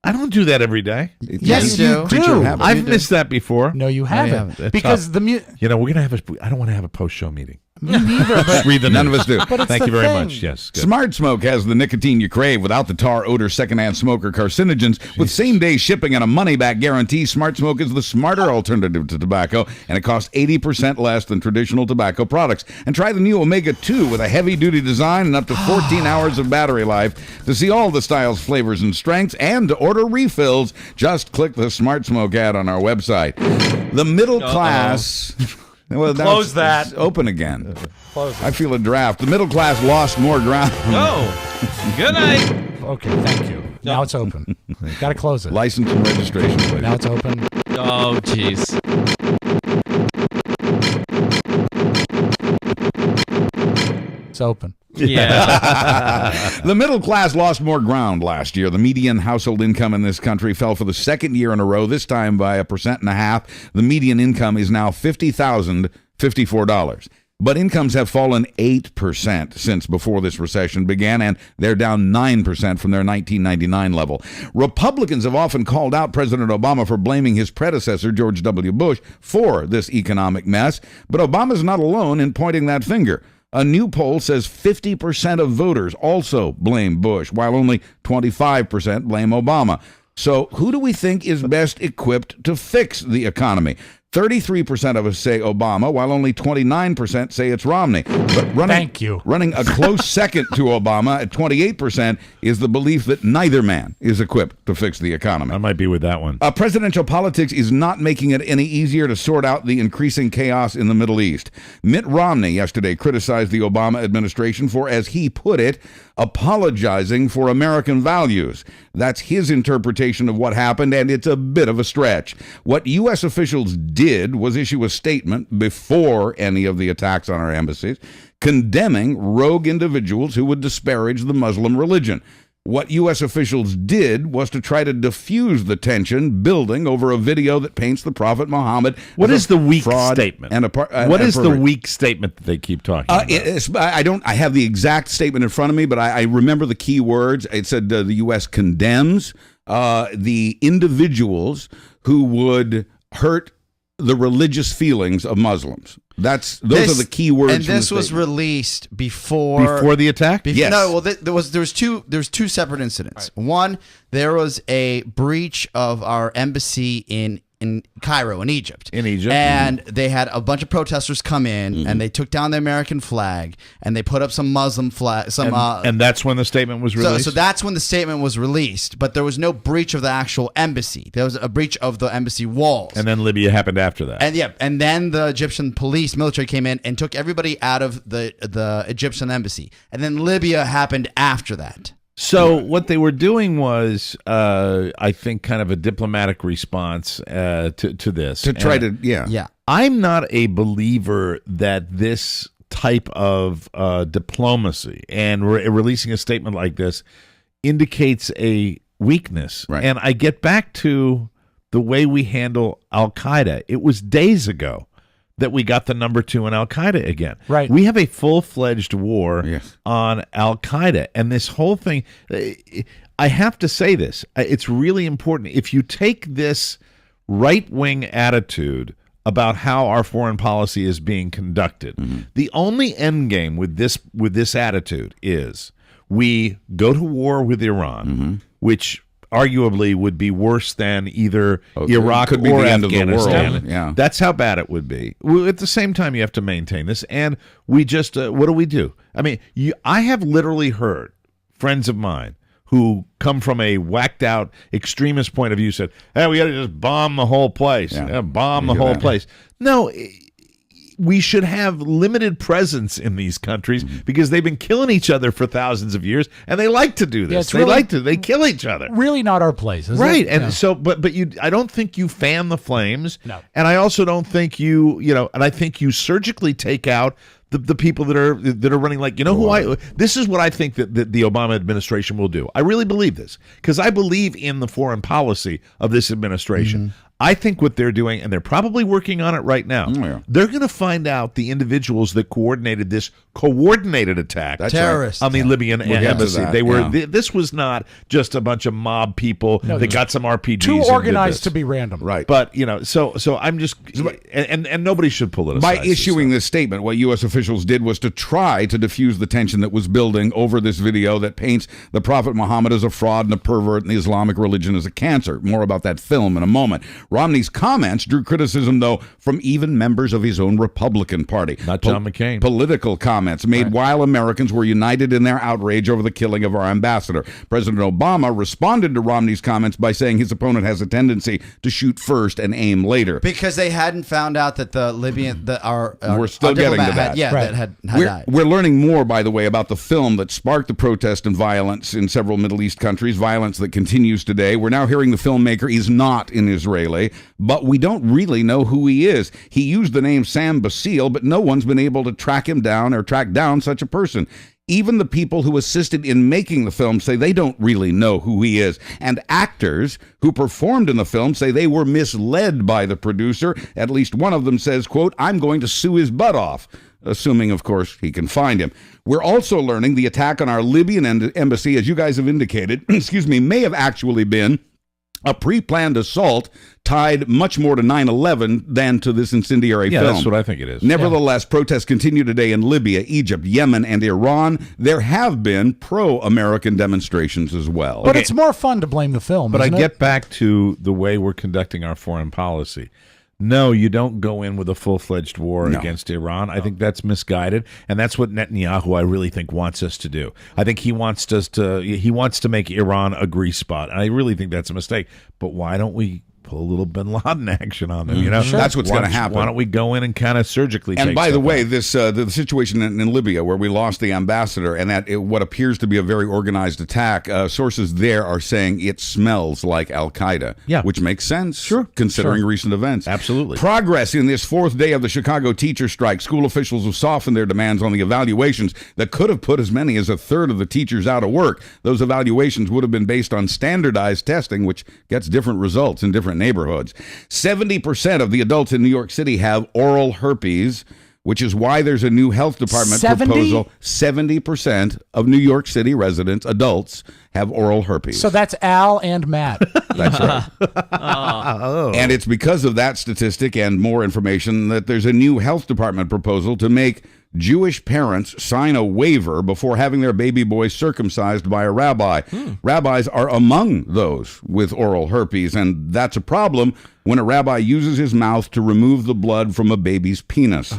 I don't do that every day. Yes, you do. I've missed that before. No, you haven't. Because we're going to have I don't want to have a post-show meeting. Me neither. Just read the None news. of us do. But it's Thank the you very thing. much. Yes. Good. Smart Smoke has the nicotine you crave without the tar, odor, secondhand smoke, or carcinogens. With same-day shipping and a money-back guarantee, Smart Smoke is the smarter alternative to tobacco, and it costs 80% less than traditional tobacco products. And try the new Omega 2 with a heavy-duty design and up to 14 hours of battery life. To see all the styles, flavors, and strengths, and to order refills, just click the Smart Smoke ad on our website. The middle class... Well, Close that. It's open again. Close it. I feel a draft. The middle class lost more ground. Oh, good night. Okay, thank you. Now it's open. Got to close it. License and registration, please. Now it's open. Oh, jeez. It's open. Yeah. The middle class lost more ground last year. The median household income in this country fell for the second year in a row, this time by 1.5%. The median income is now $50,054. But incomes have fallen 8% since before this recession began, and they're down 9% from their 1999 level. Republicans have often called out President Obama for blaming his predecessor, George W. Bush, for this economic mess, but Obama's not alone in pointing that finger. A new poll says 50% of voters also blame Bush, while only 25% blame Obama. So who do we think is best equipped to fix the economy? 33% of us say Obama, while only 29% say it's Romney. But running a close second to Obama at 28% is the belief that neither man is equipped to fix the economy. I might be with that one. Presidential politics is not making it any easier to sort out the increasing chaos in the Middle East. Mitt Romney yesterday criticized the Obama administration for, as he put it, apologizing for American values. That's his interpretation of what happened, and it's a bit of a stretch. What U.S. officials did was issue a statement before any of the attacks on our embassies, condemning rogue individuals who would disparage the Muslim religion. What U.S. officials did was to try to diffuse the tension building over a video that paints the Prophet Muhammad. What is the weak statement? What is the weak weak statement that they keep talking about? I have the exact statement in front of me, but I remember the key words. It said the U.S. condemns the individuals who would hurt the religious feelings of Muslims. Those are the key words. And this was released before the attack. Yes. No, well, there's two separate incidents. Right. One, there was a breach of our embassy in Cairo, in Egypt. And they had a bunch of protesters come in, and they took down the American flag, and they put up some Muslim flag. And that's when the statement was released? So that's when the statement was released, but there was no breach of the actual embassy. There was a breach of the embassy walls. And then Libya happened after that. And then the Egyptian military came in and took everybody out of the Egyptian embassy. And then Libya happened after that. So what they were doing was, I think, kind of a diplomatic response to this. I'm not a believer that this type of diplomacy and releasing a statement like this indicates a weakness. Right. And I get back to the way we handle Al-Qaeda. It was days ago that we got the number 2 in Al-Qaeda again. Right. We have a full-fledged war on Al-Qaeda. And this whole thing, I have to say this, it's really important. If you take this right-wing attitude about how our foreign policy is being conducted, the only end game with this attitude is we go to war with Iran, which arguably would be worse than either Iraq could be or the end of the Afghanistan. world. Yeah. That's how bad it would be. Well, at the same time, you have to maintain this. And we just, what do? I mean, I have literally heard friends of mine who come from a whacked out extremist point of view said, hey, we got to just bomb the whole place. Bomb the whole place. No, we should have limited presence in these countries because they've been killing each other for thousands of years, and they like to do this. They kill each other. Really not our place, is right? It? And so, but I don't think you fan the flames. No. And I also don't think and I think you surgically take out the people that are running this is what I think that the Obama administration will do. I really believe this because I believe in the foreign policy of this administration. I think what they're doing, and they're probably working on it right now, they're going to find out the individuals that coordinated this coordinated attack on the Libyan embassy. They were. This was not just a bunch of mob people that got some RPGs. Too organized to be random, right? But so I'm just and nobody should pull it aside. By issuing this statement, what U.S. officials did was to try to diffuse the tension that was building over this video that paints the Prophet Muhammad as a fraud and a pervert and the Islamic religion as a cancer. More about that film in a moment. Romney's comments drew criticism, though, from even members of his own Republican Party. Not John McCain. Political comments made while Americans were united in their outrage over the killing of our ambassador. President Obama responded to Romney's comments by saying his opponent has a tendency to shoot first and aim later. Because they hadn't found out that the Libyan, we're still getting to that. That had died. We're learning more, by the way, about the film that sparked the protest and violence in several Middle East countries, violence that continues today. We're now hearing the filmmaker is not an Israeli, but we don't really know who he is. He used the name Sam Basile, but no one's been able to track him down or track down such a person. Even the people who assisted in making the film say they don't really know who he is. And actors who performed in the film say they were misled by the producer. At least one of them says, quote, I'm going to sue his butt off. assuming, of course, he can find him. We're also learning the attack on our Libyan embassy, as you guys have indicated, may have actually been a pre-planned assault tied much more to 9/11 than to this incendiary film. Yeah, that's what I think it is. Nevertheless, protests continue today in Libya, Egypt, Yemen, and Iran. There have been pro-American demonstrations as well. But it's more fun to blame the film, But I isn't it? get back to the way we're conducting our foreign policy. No, you don't go in with a full-fledged war against Iran. I think that's misguided, and that's what Netanyahu, I really think, wants us to do. I think he wants to make Iran a grease spot, and I really think that's a mistake. But why don't we pull a little Bin Laden action on them? You know, that's what's going to happen. Why don't we go in and kind of surgically? And take by the stuff way, out? this the situation in Libya, where we lost the ambassador, and what appears to be a very organized attack, sources there are saying it smells like Al Qaeda. Yeah, which makes sense, considering recent events. Absolutely. Progress in this fourth day of the Chicago teacher strike. School officials have softened their demands on the evaluations that could have put as many as a third of the teachers out of work. Those evaluations would have been based on standardized testing, which gets different results in different neighborhoods. 70% of the adults in New York City have oral herpes, which is why there's a new health department proposal. 70% of New York City residents, adults, have oral herpes. So that's Al and Matt. That's right. And it's because of that statistic and more information that there's a new health department proposal to make Jewish parents sign a waiver before having their baby boy circumcised by a rabbi. Rabbis are among those with oral herpes, and that's a problem when a rabbi uses his mouth to remove the blood from a baby's penis.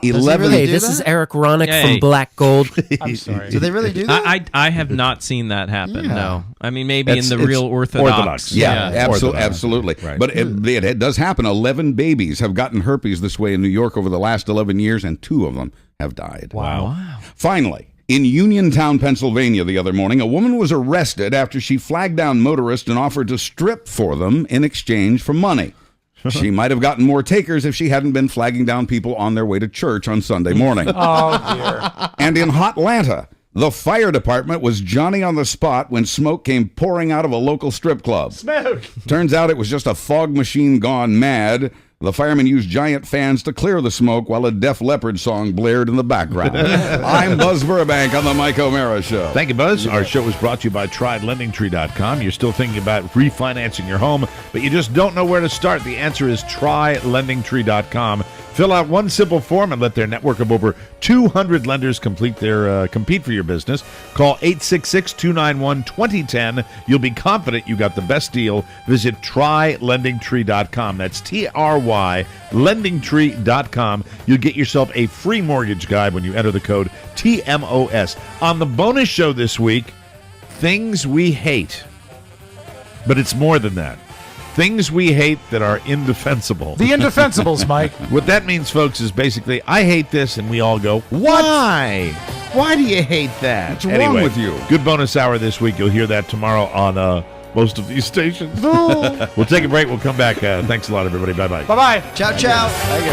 11. Hey, this is Eric Ronick from Black Gold. I'm sorry. Do they really do that? I have not seen that happen. No, I mean maybe in the real Orthodox. Yeah, absolutely. Right. But it does happen. 11 babies have gotten herpes this way in New York over the last 11 years, and 2 of them have died. Wow. Finally, in Uniontown, Pennsylvania, the other morning, a woman was arrested after she flagged down motorists and offered to strip for them in exchange for money. She might have gotten more takers if she hadn't been flagging down people on their way to church on Sunday morning. Oh, dear. And in Hotlanta, the fire department was Johnny on the spot when smoke came pouring out of a local strip club. Smoke! Turns out it was just a fog machine gone mad. The firemen used giant fans to clear the smoke while a Def Leppard song blared in the background. I'm Buzz Burbank on the Mike O'Mara Show. Thank you, Buzz. Our show was brought to you by TryLendingTree.com. You're still thinking about refinancing your home, but you just don't know where to start. The answer is TryLendingTree.com. Fill out one simple form and let their network of over 200 lenders compete for your business. Call 866-291-2010. You'll be confident you got the best deal. Visit TryLendingTree.com. That's TRY, LendingTree.com. You'll get yourself a free mortgage guide when you enter the code TMOS. On the bonus show this week, things we hate. But it's more than that. Things we hate that are indefensible. The indefensibles, Mike. What that means, folks, is basically, I hate this, and we all go, why? Why do you hate that? What's wrong with you? Good bonus hour this week. You'll hear that tomorrow on most of these stations. We'll take a break. We'll come back. Thanks a lot, everybody. Bye-bye. Bye-bye. Ciao, ciao. Thank you.